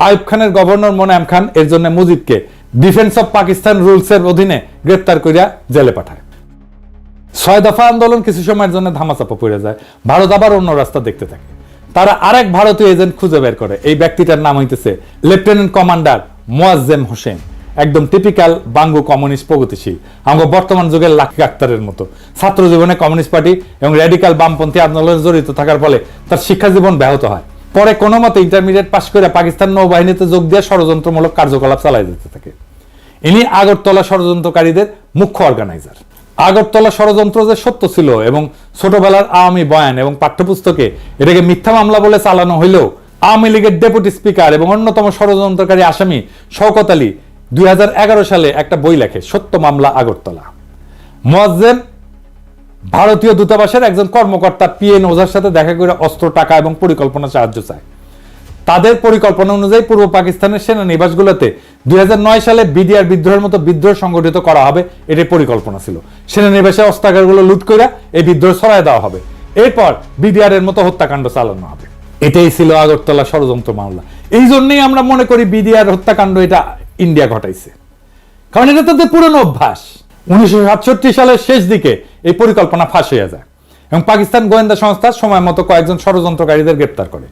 আইয়ুব খানের গভর্নর মোনায়েম খান এর জন্য মুজিবকে ডিফেন্স অফ পাকিস্তান রুলসের অধীনে গ্রেপ্তার করিয়া জেলে পাঠায়। 6 দফা আন্দোলন কিছু সময়ের জন্য ধামাচাপা পড়ে যায়, ভারত আবার অন্য রাস্তা দেখতে থাকে। তারা আরেক ভারতীয় এজেন্ট খুঁজে বের করে, এই ব্যক্তিটার নাম হইতেছে লেফটেন্যান্ট কমান্ডার মোয়াজ্জেম হোসেন, একদম টিপিক্যাল বাঙ্গু কমিউনিস্ট প্রগতিশীল, আমরা বর্তমান যুগের লাকি আক্তারের মতো। ছাত্র জীবনে কমিউনিস্ট পার্টি এবং র্যাডিক্যাল বামপন্থী আন্দোলনে জড়িত থাকার ফলে তার শিক্ষা জীবন ব্যাহত হয়। পরে কোনো মতে ইন্টারমিডিয়েট পাশ করে পাকিস্তান নৌবাহিনীতে যোগ দিয়ে ষড়যন্ত্রমূলক কার্যকলাপ চালাই যেতে থাকে। ইনি আগরতলা ষড়যন্ত্রকারীদের মুখ্য অর্গানাইজার। আগরতলা ষড়যন্ত্র যে সত্য ছিল এবং ছোটবেলার আওয়ামী বয়ান এবং পাঠ্যপুস্তকে এটাকে মিথ্যা মামলা বলে চালানো হইলেও আওয়ামী লীগের ডেপুটি স্পিকার এবং অন্যতম ষড়যন্ত্রকারী আসামি শওকত আলী 2011 সালে একটা বই লেখে, সত্য মামলা আগরতলা। মোয়াজ্জেম ভারতীয় দূতাবাসের একজন কর্মকর্তা পিএন ওঝার সাথে দেখা করে অস্ত্র, টাকা এবং পরিকল্পনা সাহায্য চায়। তাদের পরিকল্পনা অনুযায়ী পূর্ব পাকিস্তানের সেনানিবাসগুলোতে 2009 সালে বিডিআর বিদ্রোহের মতো বিদ্রোহ সংগঠিত করা হবে, এটাই পরিকল্পনা ছিল। সেনানিবাসে অস্ত্রাগারগুলো লুট করে এই বিদ্রোহ ছড়ায় দেওয়া হবে, এরপর বিডিআর এর মতো হত্যাকাণ্ড চালানো হবে। এটাই ছিল আগরতলা ষড়যন্ত্র মামলা। এই জন্যই আমরা মনে করি বিডিআর হত্যাকাণ্ড এটা ইন্ডিয়া ঘটাইছে, কারণ এটা তাদের পুরনো অভ্যাস। 1967 সালের শেষ দিকে এই পরিকল্পনা ফাঁস হয়ে যায় এবং পাকিস্তান গোয়েন্দা সংস্থা সময় মতো কয়েকজন ষড়যন্ত্রকারীদের গ্রেপ্তার করে।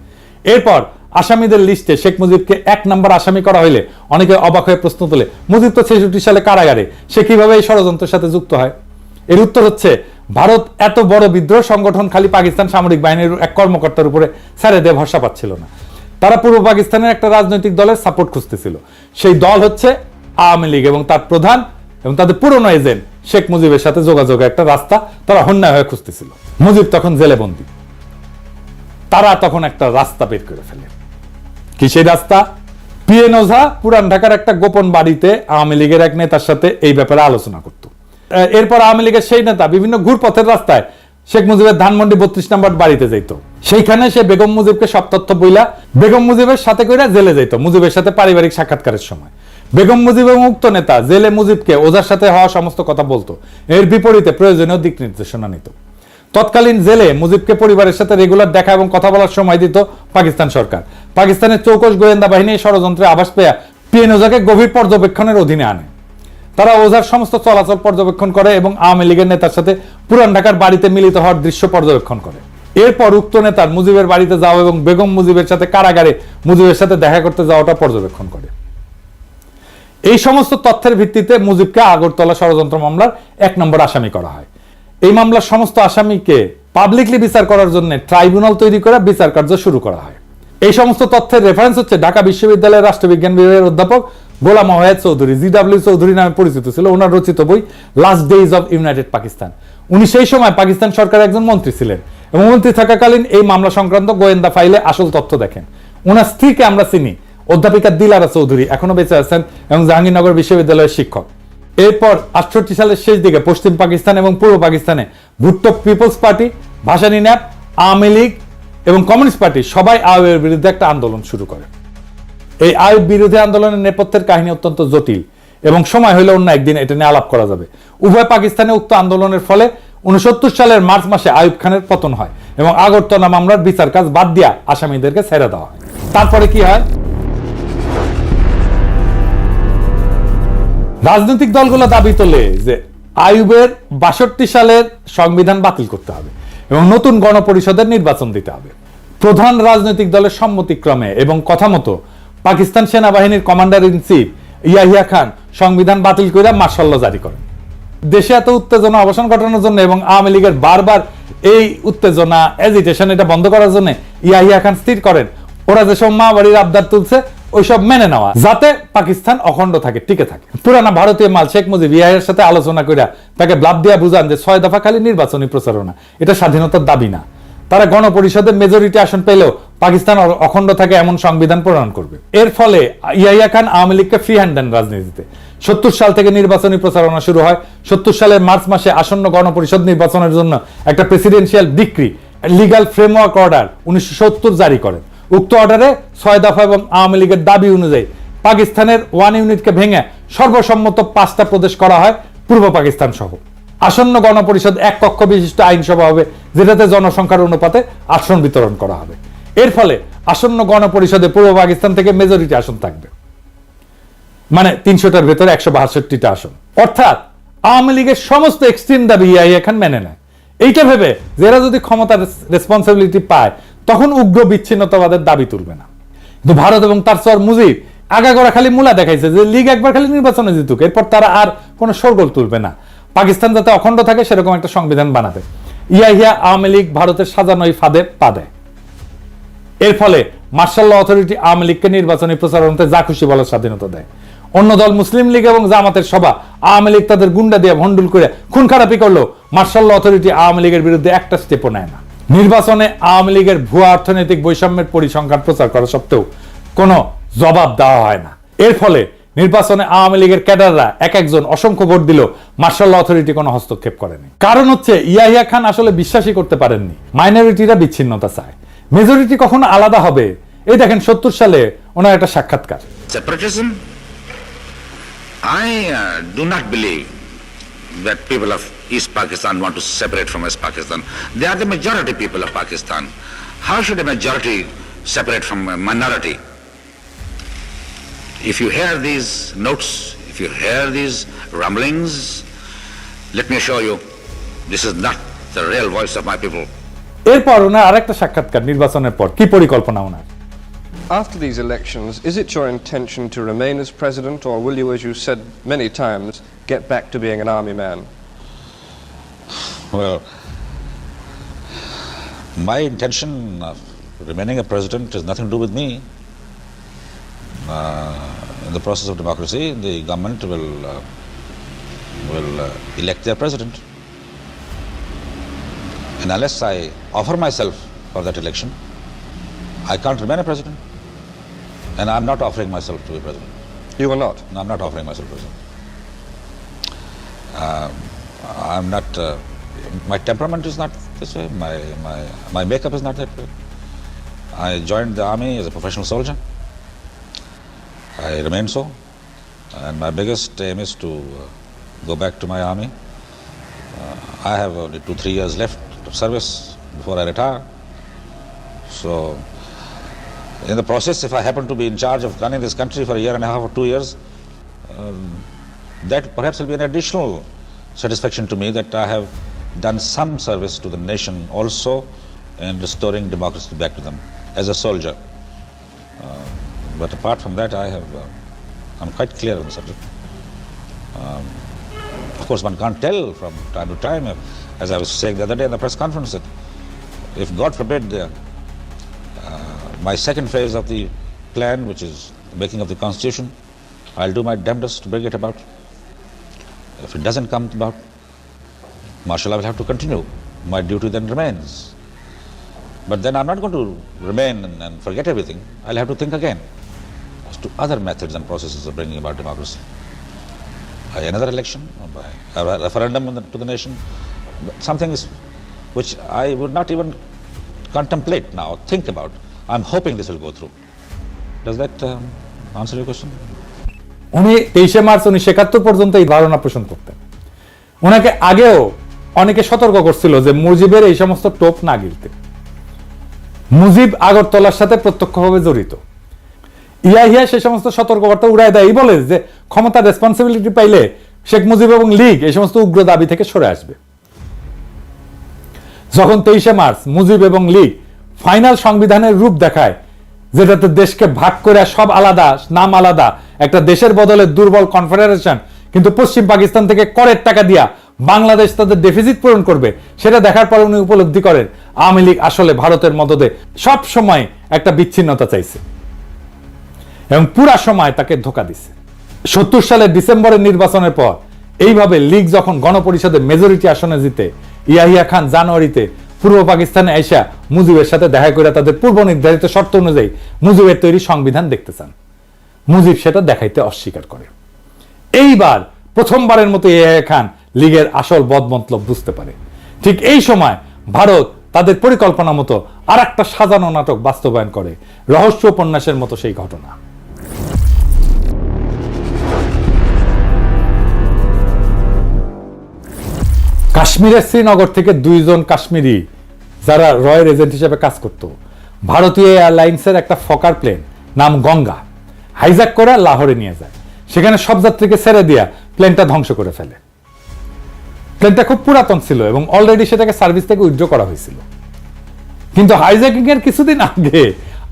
এরপর আসামিদের লিস্টে শেখ মুজিবকে 1 নম্বর আসামি করা হইলে অনেকে অবাক হয়ে প্রশ্ন তোলে, মুজিব তো 66 সালে কারাগারে, সে কিভাবে এই ষড়যন্ত্রের সাথে যুক্ত হয়? এর উত্তর হচ্ছে, ভারত এত বড় বিদ্রোহ সংগঠন খালি পাকিস্তান সামরিক বাহিনীর এক কর্মকর্তার উপরে ছেড়ে দিয়ে ভরসা পাচ্ছিল না। তারা পূর্ব পাকিস্তানের একটা রাজনৈতিক দলের সাপোর্ট খুঁজতেছিল। সেই দল হচ্ছে আওয়ামী লীগ এবং তার প্রধান এবং তাদের পুরনো এজেন্ট শেখ মুজিবের সাথে যোগাযোগের একটা রাস্তা তারা হন্যায় হয়ে খুঁজতেছিল। মুজিব তখন জেলে বন্দী, তারা তখন একটা রাস্তা বের করে ফেলে। কি সেই রাস্তা? পিএন ওঝা পুরান ঢাকার একটা গোপন বাড়িতে আওয়ামী লীগের এক নেতার সাথে এই ব্যাপারে আলোচনা করত। এরপর আওয়ামী লীগের সেই নেতা বিভিন্ন ঘুরপথের রাস্তায় শেখ মুজিবের ধানমন্ডি 32 নম্বর বাড়িতে যাইতো। সেইখানে সে বেগম মুজিবকে সব তথ্য বইলা বেগম মুজিবের সাথে কইরা জেলে যাইতো মুজিবের সাথে পারিবারিক সাক্ষাৎকারের সময়। বেগম মুজিব এবং উক্ত নেতা জেলে মুজিবকে ওঝার সাথে হওয়া সমস্ত কথা বলতো, এর বিপরীতে প্রয়োজনীয় দিক নির্দেশনা নিত। তৎকালীন জেলে মুজিবকে পরিবারের সাথে রেগুলার দেখা এবং কথা বলার সময় দিত পাকিস্তান সরকার। পাকিস্তানের চৌকস গোয়েন্দা বাহিনী ষড়যন্ত্রে আভাস পেয়ে পিএন ওঝাকে গভীর পর্যবেক্ষণের অধীনে আনে। তারা ওঝার সমস্ত চলাচল পর্যবেক্ষণ করে এবং আওয়ামী লীগের নেতার সাথে পুরান ঢাকার বাড়িতে মিলিত হওয়ার দৃশ্য পর্যবেক্ষণ করে। এরপর উক্ত নেতার মুজিবের বাড়িতে যাওয়া এবং বেগম মুজিবের সাথে কারাগারে মুজিবের সাথে দেখা করতে যাওয়াটা পর্যবেক্ষণ করে। এই সমস্ত তথ্যের ভিত্তিতে মুজিবকে আগরতলা ষড়যন্ত্র মামলার 1 নম্বর আসামি করা হয়। এই মামলার সমস্ত আসামিকে পাবলিকলি বিচার করার জন্য ট্রাইব্যুনাল তৈরি করে বিচার কার্য শুরু করা হয়। এই সমস্ত তথ্যের রেফারেন্স হচ্ছে ঢাকা বিশ্ববিদ্যালয়ের রাষ্ট্রবিজ্ঞান বিভাগের অধ্যাপক গোলাম ওয়াহেদ চৌধুরী, জিডব্লিউ চৌধুরী নামে পরিচিত ছিল, ওনার রচিত বই last days of United Pakistan. উনি সেই সময় পাকিস্তান সরকারের একজন মন্ত্রী ছিলেন এবং মন্ত্রী থাকাকালীন এই মামলা সংক্রান্ত গোয়েন্দা ফাইলে আসল তথ্য দেখেন। ওনার স্ত্রীকে আমরা চিনি, অধ্যাপিকা দিলারা চৌধুরী, এখনো বেঁচে আছেন এবং জাহাঙ্গীরনগর বিশ্ববিদ্যালয়ের শিক্ষক। এরপর 68 সালের শেষ দিকে পশ্চিম পাকিস্তান এবং পূর্ব পাকিস্তানে Bhutto People's Party, Bhashani NAP, Awami League এবং কমিউনিস্ট পার্টি সবাই আইয়ুবের বিরুদ্ধে একটা আন্দোলন শুরু করে। এই আইয়ুব বিরোধী আন্দোলনের নেপথ্যের কাহিনী অত্যন্ত জটিল এবং সময় হলে অন্য একদিন এটা নিয়ে আলাপ করা যাবে। উভয় পাকিস্তানে উক্ত আন্দোলনের ফলে 69 সালের মার্চ মাসে আইয়ুব খানের পতন হয় এবং আগরতলা মামলার বিচার কাজ বাদ দিয়া আসামিদেরকে ছেড়ে দেওয়া হয়। তারপরে কি হয়? রাজনৈতিক দলগুলো দাবি তোলে যে আইয়ুবের 62 সালের সংবিধান বাতিল করতে হবে এবং নতুন গণপরিষদের নির্বাচন দিতে হবে। প্রধান রাজনৈতিক দলের সম্মতিক্রমে এবং কথা মতো পাকিস্তান সেনাবাহিনীর commander in chief Yahya Khan সংবিধান বাতিল করে মার্শাল ল জারি করেন। দেশে এত উত্তেজনা অবসান ঘটানোর জন্য এবং আওয়ামী লীগের বারবার এই উত্তেজনা এজিটেশন এটা বন্ধ করার জন্য ইয়াহিয়া খান স্থির করেন ওরা যেসব মা বাড়ির আবদার তুলছে ওইসব মেনে নেওয়া, যাতে পাকিস্তান অখণ্ড থাকে, টিকে থাকে। পুরানা ভারতীয় মাল শেখ মুজিব ইয়াহিয়ার সাথে আলোচনা করে তাকে ব্লাব দিয়া বুঝান যে 6 দফা খালি নির্বাচনী প্রচারণা, এটা স্বাধীনতার দাবি না। তারা গণপরিষদের মেজরিটি আসন পেলেও পাকিস্তান অখণ্ড থাকে এমন সংবিধান প্রণয়ন করবে। এর ফলে ইয়াহিয়া খান আওয়ামী লীগকে ফ্রি হ্যান্ড দেন রাজনীতিতে। 70 সাল থেকে নির্বাচনী প্রচারণা শুরু হয়। 70 সালের মার্চ মাসে আসন্ন গণপরিষদ নির্বাচনের জন্য একটা presidential decree legal framework order 1970 জারি করেন। উক্ত অর্ডারে 6 দফা এবং আওয়ামী লীগের দাবি অনুযায়ী পাকিস্তানের 1 ইউনিটকে ভেঙে সর্বসম্মত 5টা প্রদেশ করা হয় পূর্ব পাকিস্তান সহ। আসন্ন গণপরিষদ 1 কক্ষ বিশিষ্ট আইনসভা হবে, যেটাতে জনসংখ্যার অনুপাতে আসন বিতরণ করা হবে। এর ফলে আসন্ন গণপরিষদে পূর্ব পাকিস্তান থেকে মেজরিটি আসন থাকবে। মানে 300টার ভেতরে 162টা আসন। অর্থাৎ আওয়ামী লীগের সমস্ত এক্সট্রিম দাবি ইয়াহিয়া খান মেনে নেয়, এইটা ভেবে যারা যদি ক্ষমতার রেসপন্সিবিলিটি পায় তখন উগ্র বিচ্ছিন্নতাবাদের দাবি তুলবে না। কিন্তু ভারত এবং তার সর মুজিব আগাগোড়া খালি মূলা দেখাইছে যে লীগ একবার খালি নির্বাচনে জিতুক, এরপর তারা আর কোনো শোরগোল তুলবে না, পাকিস্তান যাতে অখণ্ড থাকে সেরকম একটা সংবিধান বানাবে। ইয়াহিয়া আওয়ামী লীগ ভারতের সাজানো এই ফাঁদে পা দেয়। এর ফলে মার্শাল ল অথরিটি আওয়ামী লীগকে নির্বাচনী প্রচারণাতে যা খুশি বলার স্বাধীনতা দেয়। অন্য দল মুসলিম লীগ এবং জামাতের সভা আওয়ামী লীগ তাদের গুন্ডা দিয়ে ভন্ডুল করে খুন খারাপি করলো, মার্শাল ল অথরিটি আওয়ামী লীগের বিরুদ্ধে একটা স্টেপও নেয় না। নির্বাচনে আওয়ামী লীগের ভুয়া অর্থনৈতিক বৈষম্যের পরিসংখ্যান প্রচার করা সত্ত্বেও কোনো জবাব দেওয়া হয় না। এর ফলে নির্বাচনে আওয়ামী লীগের ক্যাডাররা এক একজন অসংখ্য ভোট দিল, মার্শাল ল অথরিটি কোনো হস্তক্ষেপ করেনি। কারণ হচ্ছে ইয়াহিয়া খান আসলে বিশ্বাসই করতে পারেননি মাইনরিটিরা বিচ্ছিন্নতা চায়, মেজরিটি কখনো আলাদা হবে। এই দেখেন 70 সালে ওনার একটা সাক্ষাৎকার। Separatism? I do not believe that people of East Pakistan want to separate from West Pakistan. They are the majority people of Pakistan. How should a majority separate from a minority? If you hear these notes, if you hear these rumblings, let me assure you, this is not the real voice of my people. এরপর ওনার আরেকটা সাক্ষাৎকার নির্বাচনের পর, কি পরিকল্পনা ওনার। After these elections, is it your intention to remain as president, or will you, as you said many times, get back to being an army man? Well, my intention of remaining a president has nothing to do with me. In the process of democracy, the government will elect their president. And unless I offer myself for that election, I can't remain a president. And I'm not offering myself to be president. You are not? No, I'm not offering myself president. I'm not, my temperament is not this way, my makeup is not that way. I joined the army as a professional soldier. I remain so. And my biggest aim is to go back to my army. I have only 2-3 years left of service before I retire. So, in the process, if I happen to be in charge of running this country for a year and a half or 2 years, that perhaps will be an additional satisfaction to me that I have done some service to the nation also in restoring democracy back to them as a soldier. But apart from that, I'm quite clear on the subject. Of course, one can't tell from time to time, as I was saying the other day in the press conference, that if God forbid my second phase of the plan, which is the making of the constitution, I'll do my damnedest to bring it about. If it doesn't come about, martial law will have to continue. My duty then remains. But then I'm not going to remain and forget everything. I'll have to think again as to other methods and processes of bringing about democracy. By another election, or by a referendum to the nation, something which I would not even contemplate now, think about. I'm hoping this will go through. Does that answer your question? উনি 23 March 1971 পর্যন্ত এই ধারণা পোষণ করতেন। ওনাকে আগেও অনেকে সতর্ক করছিল যে মুজিবের এই সমস্ত টোপ না গিলতে। মুজিব আগরতলার সাথে প্রত্যক্ষভাবে জড়িত। ইয়াহিয়া সেই সমস্ত সতর্কবার্তা উড়ায় দেয়, বলে যে ক্ষমতার রেসপন্সিবিলিটি পাইলে শেখ মুজিব এবং লীগ এই সমস্ত উগ্র দাবি থেকে সরে আসবে। যখন 23 মার্চ মুজিব এবং লীগ ফাইনাল সংবিধানের রূপ দেখায়, যেটাতে দেশকে ভাগ করে সব আলাদা, নাম আলাদা, একটা দেশের বদলে দুর্বল কনফেডারেশন, কিন্তু পশ্চিম পাকিস্তান থেকে করের টাকা দিয়া বাংলাদেশ তাদের ডেফিসিট পূরণ করবে, সেটা দেখার পর উনি উপলব্ধি করেন আওয়ামী লীগ আসলে ভারতের মদদে সব সময় একটা বিচ্ছিন্নতা চাইছে এবং পুরা সময় তাকে ধোঁকা দিছে। 70 সালের ডিসেম্বরের নির্বাচনের পর এইভাবে লীগ যখন গণপরিষদে মেজরিটি আসনে জিতে, ইয়াহিয়া খান জানুয়ারিতে পূর্ব পাকিস্তানে আইসা মুজিবের সাথে দেখা করে তাদের পূর্ব নির্ধারিত শর্ত অনুযায়ী মুজিবের তৈরি সংবিধান দেখতে চান। মুজিব সেটা দেখাইতে অস্বীকার করে। এইবার প্রথমবারের মতো ইয়াহিয়া খান লীগের আসল বদমতলব বুঝতে পারে। ঠিক এই সময় ভারত তাদের পরিকল্পনা মতো আর একটা সাজানো নাটক বাস্তবায়ন করে, রহস্য উপন্যাসের মতো সেই ঘটনা। কাশ্মীরের শ্রীনগর থেকে 2 জন কাশ্মীরি যারা রয়ের এজেন্ট হিসেবে কাজ করত, ভারতীয় এয়ারলাইন্সের একটা ফকার প্লেন নাম গঙ্গা হাইজ্যাক করে লাহোরে নিয়ে যায়। সেখানে সব যাত্রীকে ছেড়ে দিয়া প্লেনটা ধ্বংস করে ফেলে। প্লেনটা খুব পুরাতন ছিল এবং অলরেডি সেটাকে সার্ভিস থেকে উইথড্র করা হয়েছিল, কিন্তু হাইজ্যাকিং এর কিছুদিন আগে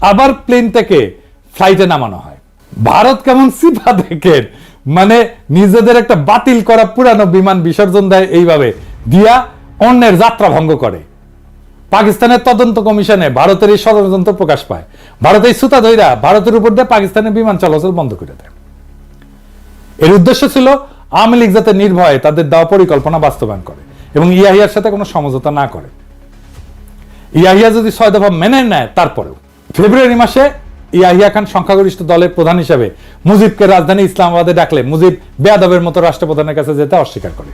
আবার প্লেনটাকে ফ্লাইটে নামানো হয়। ভারত কেমন সিপা দেখেন, মানে নিজেদের একটা বাতিল করা পুরানো বিমান বিসর্জন দেয় এইভাবে দিয়া অন্যের যাত্রা ভঙ্গ করে। পাকিস্তানের তদন্ত কমিশনে ভারতের এই ষড়যন্ত্র প্রকাশ পায়। ভারত এই সুতা ধইরা ভারতের উপর দিয়ে পাকিস্তানের বিমান চলাচল বন্ধ করে দেয়। এর উদ্দেশ্য ছিল আওয়ামী লীগ যাতে নির্ভয়ে তাদের দেওয়া পরিকল্পনা বাস্তবায়ন করে এবং ইয়াহিয়ার সাথে কোনো সমঝোতা না করে। ইয়াহিয়া যদি 6 দফা মেনে নেয়, তারপরেও ফেব্রুয়ারি মাসে ইয়াহিয়া খান সংখ্যাগরিষ্ঠ দলের প্রধান হিসেবে মুজিবকে রাজধানী ইসলামাবাদে ডাকলে মুজিব বেয়াদবের মতো রাষ্ট্রপ্রধানের কাছে যেতে অস্বীকার করে।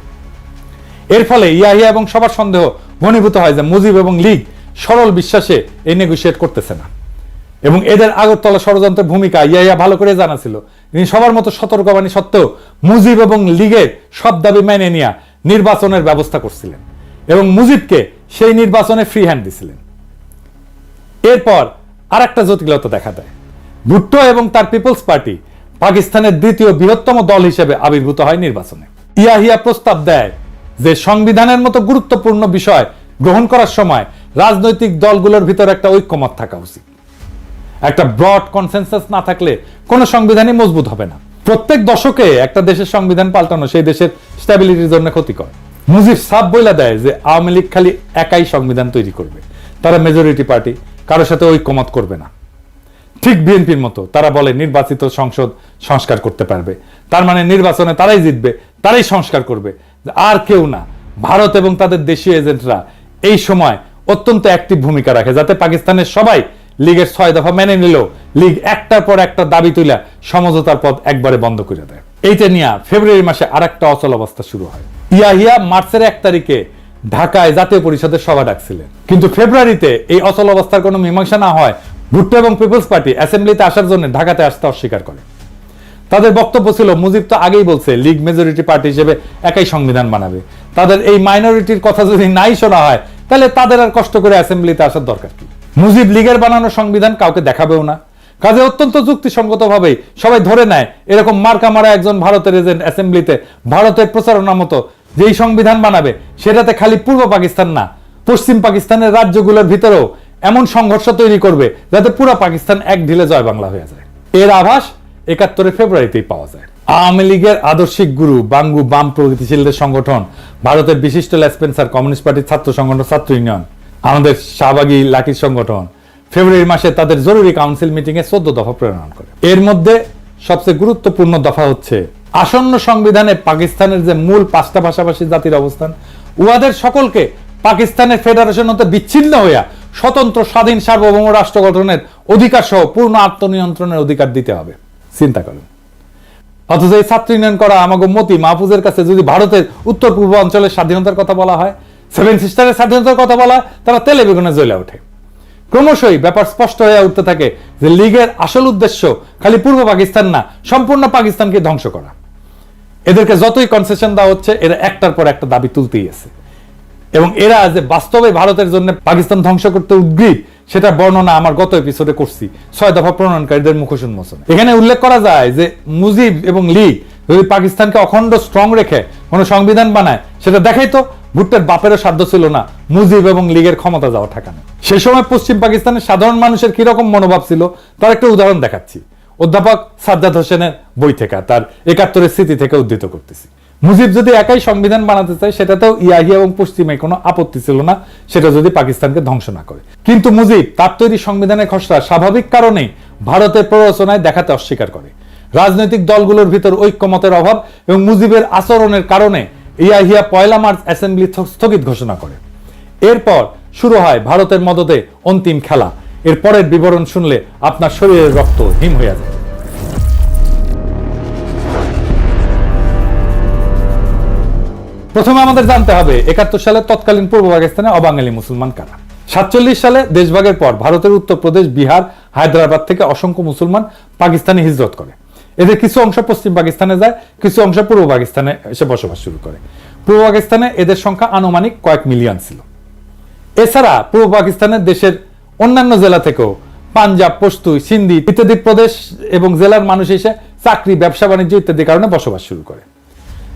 এর ফলে ইয়াহিয়া এবং সবার সন্দেহ ঘনীভূত হয় যে মুজিব এবং লীগ সরল বিশ্বাসে এই নেগোশিয়েট করতেছে না এবং এদের আগরতলা ষড়যন্ত্রের ভূমিকা ইয়াহিয়া ভালো করে জানা ছিল। তিনি সবার মতো সতর্কবাণী সত্ত্বেও মুজিব এবং লীগের সব দাবি মেনে নিয়ে নির্বাচনের ব্যবস্থা করছিলেন এবং মুজিবকে সেই নির্বাচনে ফ্রি হ্যান্ড দিছিলেন। এরপর আর একটা জটিলতা দেখা দেয়। ভুট্টো এবং তার পিপলস পার্টি পাকিস্তানের দ্বিতীয় বৃহত্তম দল হিসেবে আবির্ভূত হয় নির্বাচনে। ইয়াহিয়া প্রস্তাব দেয় যে সংবিধানের মতো গুরুত্বপূর্ণ বিষয় গ্রহণ করার সময় রাজনৈতিক দলগুলোর ভিতরে একটা ঐক্যমত থাকা উচিত। একটা ব্রড কনসেনসাস না থাকলে কোনো সংবিধানই মজবুত হবে না। প্রত্যেক দশকে একটা দেশের সংবিধান পাল্টানো সেই দেশের স্ট্যাবিলিটির জন্য ক্ষতিকর। মুজিব সাফ বইলা দেয় যে আওয়ামী লীগ খালি একাই সংবিধান তৈরি করবে, তারা মেজরিটি পার্টি, কারোর সাথে ঐক্যমত করবে না। ঠিক বিএনপির মতো তারা বলে নির্বাচিত সংসদ সংস্কার করতে পারবে, তার মানে নির্বাচনে তারাই জিতবে, তারাই সংস্কার করবে, আর কেউ না। ভারত এবং তাদের দেশীয় এজেন্টরা এই সময় অত্যন্ত অ্যাক্টিভ ভূমিকা রাখে যাতে পাকিস্তানের সবাই লীগের 6 দফা মেনে নিলেও লীগ একটার পর একটা দাবি তুলে সমঝোতার পথ একবারে বন্ধ করে দেয়। এইটা নিয়ে ফেব্রুয়ারি মাসে আর একটা অচল অবস্থা শুরু হয়। ইয়াহিয়া মার্চের 1 তারিখে ঢাকায় জাতীয় পরিষদের সভা ডাকছিলেন, কিন্তু ফেব্রুয়ারিতে এই অচল অবস্থার কোনো মীমাংসা না হয় ভুট্টো এবং পিপলস পার্টি অ্যাসেম্বলিতে আসার জন্য ঢাকাতে আসতে অস্বীকার করে। তাদের বক্তব্য ছিল মুজিব তো আগেই বলছে লীগ মেজরিটি পার্টি হিসেবে একাই সংবিধান বানাবে, তাদের এই মাইনরিটির কথা যদি নাই শোনা হয় তাহলে তাদের আর কষ্ট করে অ্যাসেম্বলিতে আসার দরকার কি। মুজিব লীগের বানানো সংবিধান কাউকে দেখাবেও না, কাজে অত্যন্ত যুক্তিসঙ্গতভাবে সবাই ধরে নেয় এরকম মার্কা মারা একজন ভারতের এজেন্ট অ্যাসেম্বলিতে ভারতের প্রচারণা মতো যেই সংবিধান বানাবে সেটাতে খালি পূর্ব পাকিস্তান না, পশ্চিম পাকিস্তানের রাজ্যগুলোর ভিতরেও এমন সংঘর্ষ তৈরি করবে যাতে পুরো পাকিস্তান এক ঢিলে জয় বাংলা হয়ে যায়। এর আভাস 71 ফেব্রুয়ারিতেই পাওয়া যায়। আওয়ামী লীগের আদর্শিক গুরু বাঙ্গু বাম প্রগতিশীলদের সংগঠন, ভারতের বিশিষ্ট লেসপেন্সার কমিউনিস্ট পার্টির ছাত্র সংগঠন ছাত্র ইউনিয়ন, আমাদের শাহবাগী লাকির সংগঠন ফেব্রুয়ারি মাসে তাদের জরুরি কাউন্সিল মিটিং এ 14 দফা প্রণয়ন করে। এর মধ্যে সবচেয়ে গুরুত্বপূর্ণ দফা হচ্ছে আসন্ন সংবিধানে পাকিস্তানের যে মূল 5টা ভাষাভাষী জাতির অবস্থান, উহাদের সকলকে পাকিস্তানের ফেডারেশন হতে বিচ্ছিন্ন হইয়া স্বতন্ত্র স্বাধীন সার্বভৌম রাষ্ট্র গঠনের অধিকার সহ পূর্ণ আত্মনিয়ন্ত্রণের অধিকার দিতে হবে। চিন্তা করেন, অথচ এই ছাত্র ইউনিয়ন করা আমাকে মতি মাহফুজের কাছে যদি ভারতের উত্তর পূর্ব অঞ্চলের স্বাধীনতার কথা বলা হয়, 7 সিস্টারের স্বাধীনতার কথা বলা হয়, তারা তেলে বেগুনে জ্বলে ওঠে। ক্রমশই ব্যাপার স্পষ্ট হয়ে উঠতে থাকে যে লীগের আসল উদ্দেশ্য খালি পূর্ব পাকিস্তান না, সম্পূর্ণ পাকিস্তানকে ধ্বংস করা। এদেরকে যতই কনসেশন দেওয়া হচ্ছে এরা একটার পর একটা দাবি তুলতেই আছে এবং এরা যে বাস্তবে ভারতের জন্য পাকিস্তান ধ্বংস করতে উদ্গ্রীব সেটা বর্ণনা আমার গত এপিসোডে করছি 6 দফা প্রণয়নকারীদের মুখোশ উন্মোচন। এখানে উল্লেখ করা যায় যে মুজিব এবং লীগ যদি পাকিস্তানকে অখণ্ড স্ট্রং রেখে কোনো সংবিধান বানায় সেটা দেখাই তো ভুট্টোর বাপেরও সাধ্য ছিল না মুজিব এবং লীগের ক্ষমতা যাওয়া ঠেকানো। সে সময় পশ্চিম পাকিস্তানের সাধারণ মানুষের কিরকম মনোভাব ছিল তার একটা উদাহরণ দেখাচ্ছি, অধ্যাপক সাজ্জাদ হোসেনের বই থেকে, তার 71 স্মৃতি থেকে উদ্ধৃত করতেছি। মুজিব যদি একাই সংবিধান বানাতে চায় সেটাতেও ইয়াহিয়া এবং পশ্চিমে কোনো আপত্তি ছিল না, সেটা যদি পাকিস্তানকে ধ্বংস না করে। কিন্তু মুজিব তার তৈরি সংবিধানের খসড়া স্বাভাবিক কারণে ভারতের প্ররোচনায় দেখাতে অস্বীকার করে। রাজনৈতিক দলগুলোর ভিতর ঐক্যমতের অভাব এবং মুজিবের আচরণের কারণে ইয়াহিয়া 1 মার্চ অ্যাসেম্বলি স্থগিত ঘোষণা করে। এরপর শুরু হয় ভারতের মদদে অন্তিম খেলা। এর পরের বিবরণ শুনলে আপনার শরীরের রক্ত হিম হয়ে যায়। প্রথমে আমাদের জানতে হবে 71 সালে তৎকালীন পূর্ব পাকিস্তানে অবাঙালি মুসলমান কারা। 47 সালে দেশভাগের পর ভারতের উত্তরপ্রদেশ, বিহার, হায়দ্রাবাদ থেকে অসংখ্য মুসলমান পাকিস্তানে হিজরত করে। এদের কিছু অংশ পশ্চিম পাকিস্তানে যায়, কিছু অংশ পূর্ব পাকিস্তানে এসে বসবাস শুরু করে। পূর্ব পাকিস্তানে এদের সংখ্যা আনুমানিক কয়েক মিলিয়ন ছিল। এছাড়া পূর্ব পাকিস্তানের দেশের অন্যান্য জেলা থেকেও পাঞ্জাব, পশতু, সিন্ধি ইত্যাদি প্রদেশ এবং জেলার মানুষ এসে চাকরি, ব্যবসা বাণিজ্য ইত্যাদি কারণে বসবাস শুরু করে।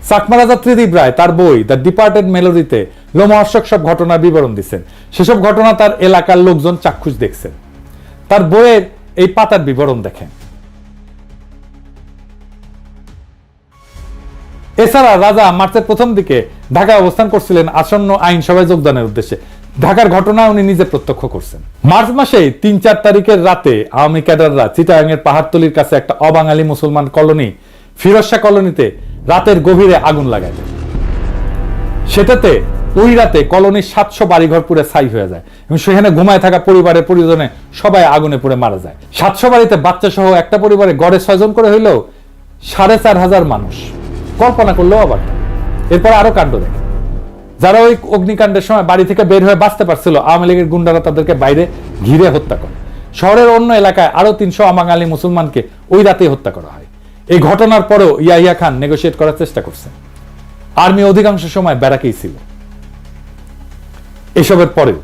চাকমা রাজা ত্রিদিব রায় তার বই দ্য ডিপার্টেড মেলোডিতে লোমহর্ষক সব ঘটনার বিবরণ দিচ্ছেন। সেসব ঘটনা তার এলাকার লোকজন চাক্ষুষ দেখছেন। তার বইয়ের এই পাতার বিবরণ দেখেন। এছাড়া রাজা মার্চের প্রথম দিকে ঢাকায় অবস্থান করছিলেন আসন্ন আইনসভায় যোগদানের উদ্দেশ্যে। ঢাকার ঘটনা উনি নিজে প্রত্যক্ষ করছেন। মার্চ মাসে 3-4 তারিখের রাতে আওয়ামী ক্যাডাররা চিটাগাংয়ের পাহাড়তলির কাছে একটা অবাঙালি মুসলমান কলোনি ফিরোজ শাহ কলোনিতে রাতের গভীরে আগুন লাগায় দেয়। সেটাতে ওই রাতে কলোনির 700 বাড়িঘর পুড়ে ছাই হয়ে যায় এবং সেখানে ঘুমায় থাকা পরিবারের পরিজনে সবাই আগুনে পুড়ে মারা যায়। 700 বাড়িতে বাচ্চা সহ একটা পরিবারে গড়ে 6 জন করে হইলেও 4500 মানুষ। কল্পনা করলেও অবাক। এরপর আরো কাণ্ড দেখে, যারা ওই অগ্নিকাণ্ডের সময় বাড়ি থেকে বের হয়ে বাঁচতে পারছিল, আওয়ামী লীগের গুন্ডারা তাদেরকে বাইরে ঘিরে হত্যা করে। শহরের অন্য এলাকায় আরো 300 অবাঙালি মুসলমানকে ওই রাতেই হত্যা করা হয়। এই ঘটনার পরেও ইয়াহিয়া খান নেগোশিয়েট করার চেষ্টা করছেন। আর্মি অধিকাংশ সময় ব্যারাকেই ছিল। এসবের পরেও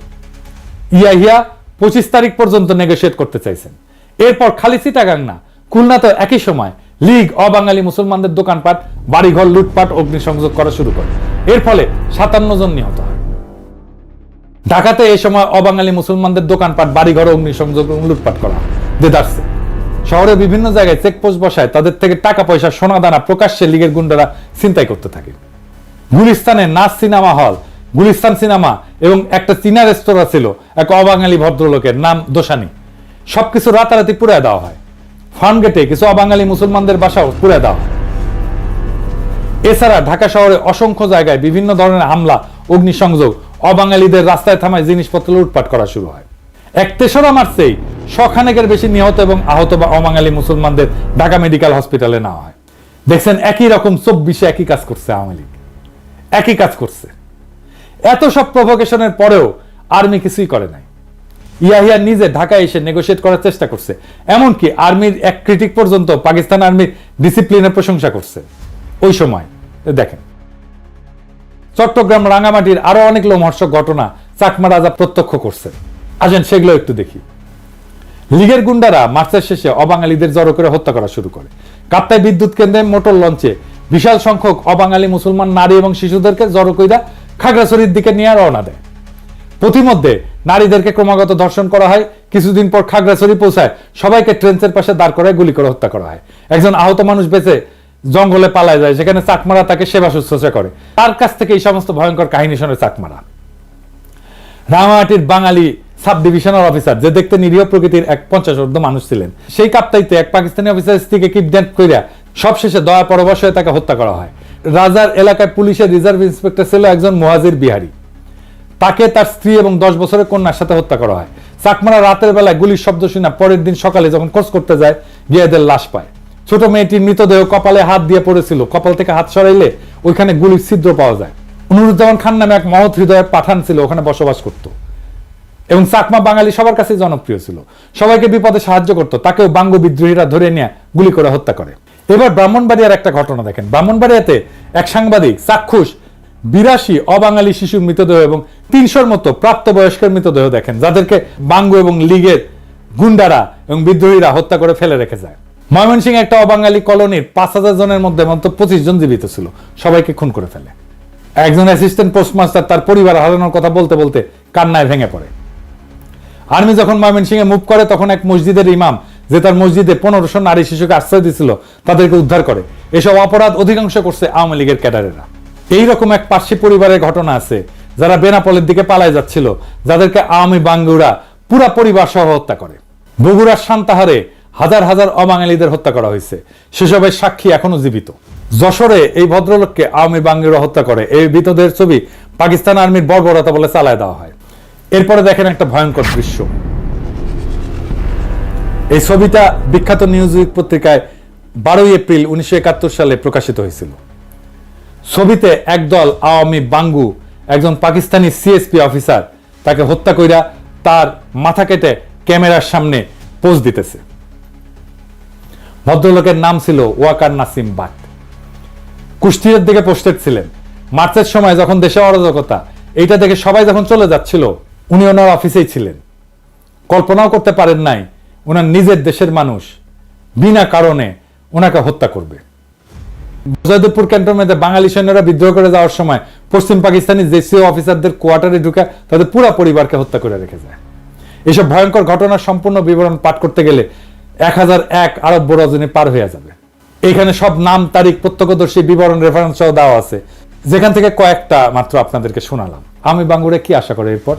ইয়াহিয়া 25 তারিখ পর্যন্ত নেগোশিয়েট করতে চাইছেন। এরপর খালি চিটাগাং না, খুলনাতে একই সময় লীগ অবাঙালি মুসলমানদের দোকানপাট, বাড়িঘর লুটপাট, অগ্নিসংযোগ করা শুরু করে। এর ফলে 57 জন নিহত হয়। ঢাকাতে এই সময় অবাঙালি মুসলমানদের দোকানপাট, বাড়িঘর, অগ্নিসংযোগ এবং লুটপাট করা হয় দেদারসে। শহরের বিভিন্ন জায়গায় চেকপোস্ট বসায় তাদের থেকে টাকা পয়সা, সোনা দানা প্রকাশ্যে লীগের গুন্ডারা ছিনতাই করতে থাকে। গুলিস্তানে নাচ সিনেমা হল, গুলিস্তান সিনেমা এবং একটা চীনা রেস্তোরাঁ ছিল এক অবাঙালি ভদ্রলোকের, নাম দোসানি। সবকিছু রাতারাতি পুড়ে দেওয়া হয়। ফার্মগেটে কিছু অবাঙালি মুসলমানদের বাসাও পুড়ে দেওয়া হয়। এছাড়া ঢাকা শহরে অসংখ্য জায়গায় বিভিন্ন ধরনের হামলা, অগ্নিসংযোগ, অবাঙালিদের রাস্তায় থামায় জিনিসপত্র লুটপাট করা শুরু হয়। 3 মার্চেই 100 খানেকের বেশি নিহত এবং আহত বা অবাঙালি মুসলমানদের ঢাকা মেডিকেল হসপিটালে নেওয়া হয়। দেখছেন, একই রকম 24-এ একই কাজ করছে আওয়ামী লীগ, একই কাজ করছে। এত সব প্রভোকেশনের পরেও আর্মি কিছুই করে নাই। ইয়াহিয়া নিজে ঢাকায় এসে নেগোশিয়েট করার চেষ্টা করছে। এমনকি আর্মির এক ক্রিটিক পর্যন্ত পাকিস্তান আর্মির ডিসিপ্লিনের প্রশংসা করছে ওই সময়। দেখেন, চট্টগ্রাম, রাঙামাটির আরো অনেক লোমহর্ষক ঘটনা চাকমা রাজা প্রত্যক্ষ করছে। আসেন সেগুলো একটু দেখি। লীগের গুন্ডারা মার্চের শেষে অবাঙালিদের জড়ো করে হত্যা করা শুরু করে। কাপ্তাই বিদ্যুৎ কেন্দ্রে মোটর লঞ্চে বিশাল সংখ্যক অবাঙালি মুসলমান নারী এবং শিশুদেরকে জড়ো কইরা খাগড়াছড়ির দিকে নিয়ে রওনা দেয়। প্রতিমধ্যে নারীদেরকে ক্রমাগত ধর্ষণ করা হয়। কিছুদিন পর খাগড়াছড়ি পৌঁছায় সবাইকে ট্রেন্সের পাশে দাঁড় করায় গুলি করে হত্যা করা হয়। একজন আহত মানুষ বেঁচে জঙ্গলে পালায় যায়, সেখানে চাকমারা তাকে সেবা শুশ্রূষা করে। তার কাছ থেকে এই সমস্ত ভয়ঙ্কর কাহিনী শোনে চাকমারা। রাঙামাটির বাঙালি সাব ডিভিশনাল অফিসার, যে দেখতে নিরীহ প্রকৃতির এক 50 মানুষ ছিলেন, সেই কাপ্তাইতে এক পাকিস্তানি অফিসার স্ত্রীকে কিডন্যাপ কইরা সবশেষে দয়া পরবশ হয়ে তাকে হত্যা করা হয়। রাজার এলাকায় পুলিশের রিজার্ভ ইন্সপেক্টর ছিল একজন মুহাজির বিহারি। তাকে তার স্ত্রী এবং 10 বছরের কন্যার সাথে হত্যা করা হয়। চাকমারা রাতের বেলায় গুলির শব্দ শুনে পরের দিন সকালে যখন খোঁজ করতে যায়, গিয়ে এদের লাশ পায়। ছোট মেয়েটির মৃতদেহ কপালে হাত দিয়ে পড়েছিল। কপাল থেকে হাত সরাইলে ওইখানে গুলির ছিদ্র পাওয়া যায়। নুরুজ্জামান খান নামে এক মহৎ হৃদয়ের পাঠান ছিল, ওখানে বসবাস করত এবং চাকমা বাঙালি সবার কাছে জনপ্রিয় ছিল। সবাইকে বিপদে সাহায্য করত। তাকেও বাঙ্গু বিদ্রোহীরা ধরে নিয়ে গুলি করে হত্যা করে। এবার ব্রাহ্মণবাড়িয়ার একটা ঘটনা দেখেন। ব্রাহ্মণবাড়িয়াতে এক সাংবাদিক চাক্ষুষ 82 অবাঙালি শিশুর মৃতদেহ এবং 300-র মতো প্রাপ্তবয়স্কের মৃতদেহ দেখেন, যাদেরকে বাঙ্গু এবং লীগের গুন্ডারা এবং বিদ্রোহীরা হত্যা করে ফেলে রেখে যায়। ময়মনসিংহে একটা অবাঙালি কলোনির 5000 জনের মধ্যে মাত্র 25 জন জীবিত ছিল। সবাইকে খুন করে ফেলে। একজন অ্যাসিস্ট্যান্ট পোস্টমাস্টার তার পরিবার হারানোর কথা বলতে বলতে কান্নায় ভেঙে পড়ে। আর্মি যখন ময়মনসিংহে মুভ করে, তখন এক মসজিদের ইমাম, যে তার মসজিদে 1500 নারী শিশুকে আশ্রয় দিয়েছিল, তাদেরকে উদ্ধার করে। এসব অপরাধ অধিকাংশ করছে আওয়ামী লীগের ক্যাডারেরা। এইরকম এক পার্সি পরিবারের ঘটনা আছে, যারা বেনাপোলের দিকে পালায় যাচ্ছিল, যাদেরকে আওয়ামী বাঙ্গুরা পুরা পরিবার সহ হত্যা করে। বগুড়ার সান্তাহারে হাজার হাজার অবাঙালিদের হত্যা করা হয়েছে। সেসবের সাক্ষী এখনো জীবিত। যশোরে এই ভদ্রলোককে আওয়ামী বাঙ্গুরা হত্যা করে। এই মৃতদের ছবি পাকিস্তান আর্মির বর্বরতা বলে চালায় দেওয়া হয়। এরপরে দেখেন একটা ভয়ঙ্কর দৃশ্য। এই ছবিটা বিখ্যাত নিউজউইক পত্রিকায় 12 এপ্রিল 1971 সালে প্রকাশিত হয়েছিল। ছবিতে একদল আওয়ামী বাঙ্গু একজন পাকিস্তানি সিএসপি অফিসার তাকে হত্যা কইরা তার মাথা কেটে ক্যামেরার সামনে পোজ দিতেছে। ভদ্রলোকের নাম ছিল ওয়াকার নাসিম বাট। কুষ্টিয়ার দিকে পোস্টেড ছিলেন। মার্চের সময় যখন দেশে অরাজকতা, এইটা দেখে সবাই যখন চলে যাচ্ছিল, উনি ওনার অফিসেই ছিলেন। কল্পনাও করতে পারেন নাই ওনার নিজের দেশের মানুষ বিনা কারণে ওনাকে হত্যা করবে। জয়দেবপুর ক্যান্টনমেন্টে বাঙালি সৈন্যরা বিদ্রোহ করে যাওয়ার সময় পশ্চিম পাকিস্তানি জেসিও অফিসারদের কোয়ার্টারে ঢুকে তাদের পুরো পরিবারকে হত্যা করে রেখে যায়। এসব ভয়ঙ্কর ঘটনার সম্পূর্ণ বিবরণ পাঠ করতে গেলে 1001 আরব রজনী পার হয়ে যাবে। এখানে সব নাম, তারিখ, প্রত্যক্ষদর্শী, বিবরণ, রেফারেন্স সহ দেওয়া আছে, যেখান থেকে কয়েকটা মাত্র আপনাদেরকে শোনালাম। আমি বাঙ্গুরে কি আশা করে এরপর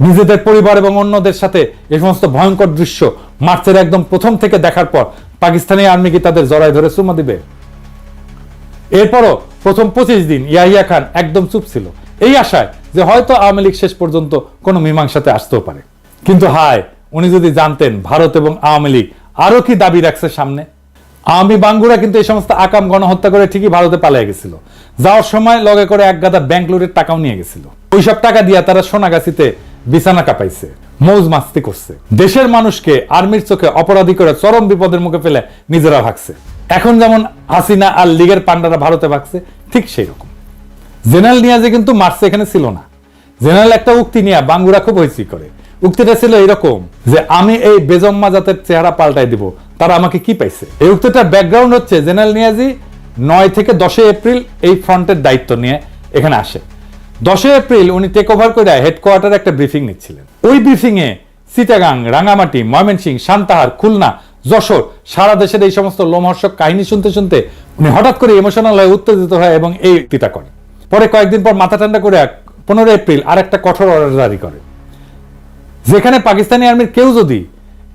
নিজেদের পরিবার এবং অন্যদের সাথে এই সমস্ত ভয়ঙ্কর দৃশ্য মার্চের একদম প্রথম থেকে দেখার পর পাকিস্তানি আর্মি কি তাদের জড়ায় ধরে চুমা দিবে? এরপরও প্রথম 25 দিন ইয়াহিয়া খান একদম চুপ ছিল, এই আশায় যে হয়তো আওয়ামী লীগ শেষ পর্যন্ত কোনো মীমাংসাতে আসতেও পারে। কিন্তু হায়, উনি যদি জানতেন ভারত এবং আওয়ামী লীগ আরো কি দাবি রাখছে সামনে। আওয়ামী বাঙ্গুরা কিন্তু এই সমস্ত আকাম গণহত্যা করে ঠিকই ভারতে পালিয়ে গেছিল। যাওয়ার সময় লগে করে এক গাদা ব্যাংক লুটের টাকাও নিয়ে গেছিল। ওইসব টাকা দিয়ে তারা সোনাগাছিতে বিছানা কাঁপাইছে, মৌজ মাস্তি করছে, দেশের মানুষকে আর্মির চোখে অপরাধী করে চরম বিপদের মুখে ফেলে নিজেরা ভাগছে। এখন যেমন হাসিনা আর লীগের পান্ডারা ভারতে ভাগছে, ঠিক সেই রকম। জেনারেল নিয়াজি কিন্তু মার্চে এখানে ছিল না। জেনারেল একটা উক্তি নিয়ে বাঙ্গুরা খুব হইচই করে। উক্তিটা ছিল এরকম যে আমি এই বেজম্মা জাতের চেহারা পাল্টাই দিব, তারা আমাকে কি পাইছে। এই উক্তিটার ব্যাকগ্রাউন্ড হচ্ছে জেনারেল নিয়াজি 9 থেকে 10 এপ্রিল এই ফ্রন্টের দায়িত্ব নিয়ে এখানে আসে। 10 এপ্রিল উনি টেক ওভার করে হেডকোয়ার্টারে একটা ব্রিফিং নিচ্ছিলেন। ওই ব্রিফিং এ চিটাগাং, রাঙামাটি, ময়মনসিংহ, সান্তাহার, খুলনা, যশোর, সারা দেশের এই সমস্ত লোমহর্ষক কাহিনী শুনতে শুনতে উনি হঠাৎ করে ইমোশনাল হয়ে উত্তেজিত হয় এবং এই উক্তিটা করে। পরে কয়েকদিন পর মাথা ঠান্ডা করে 15 এপ্রিল আর একটা কঠোর অর্ডার জারি করে, যেখানে পাকিস্তানি আর্মির কেউ যদি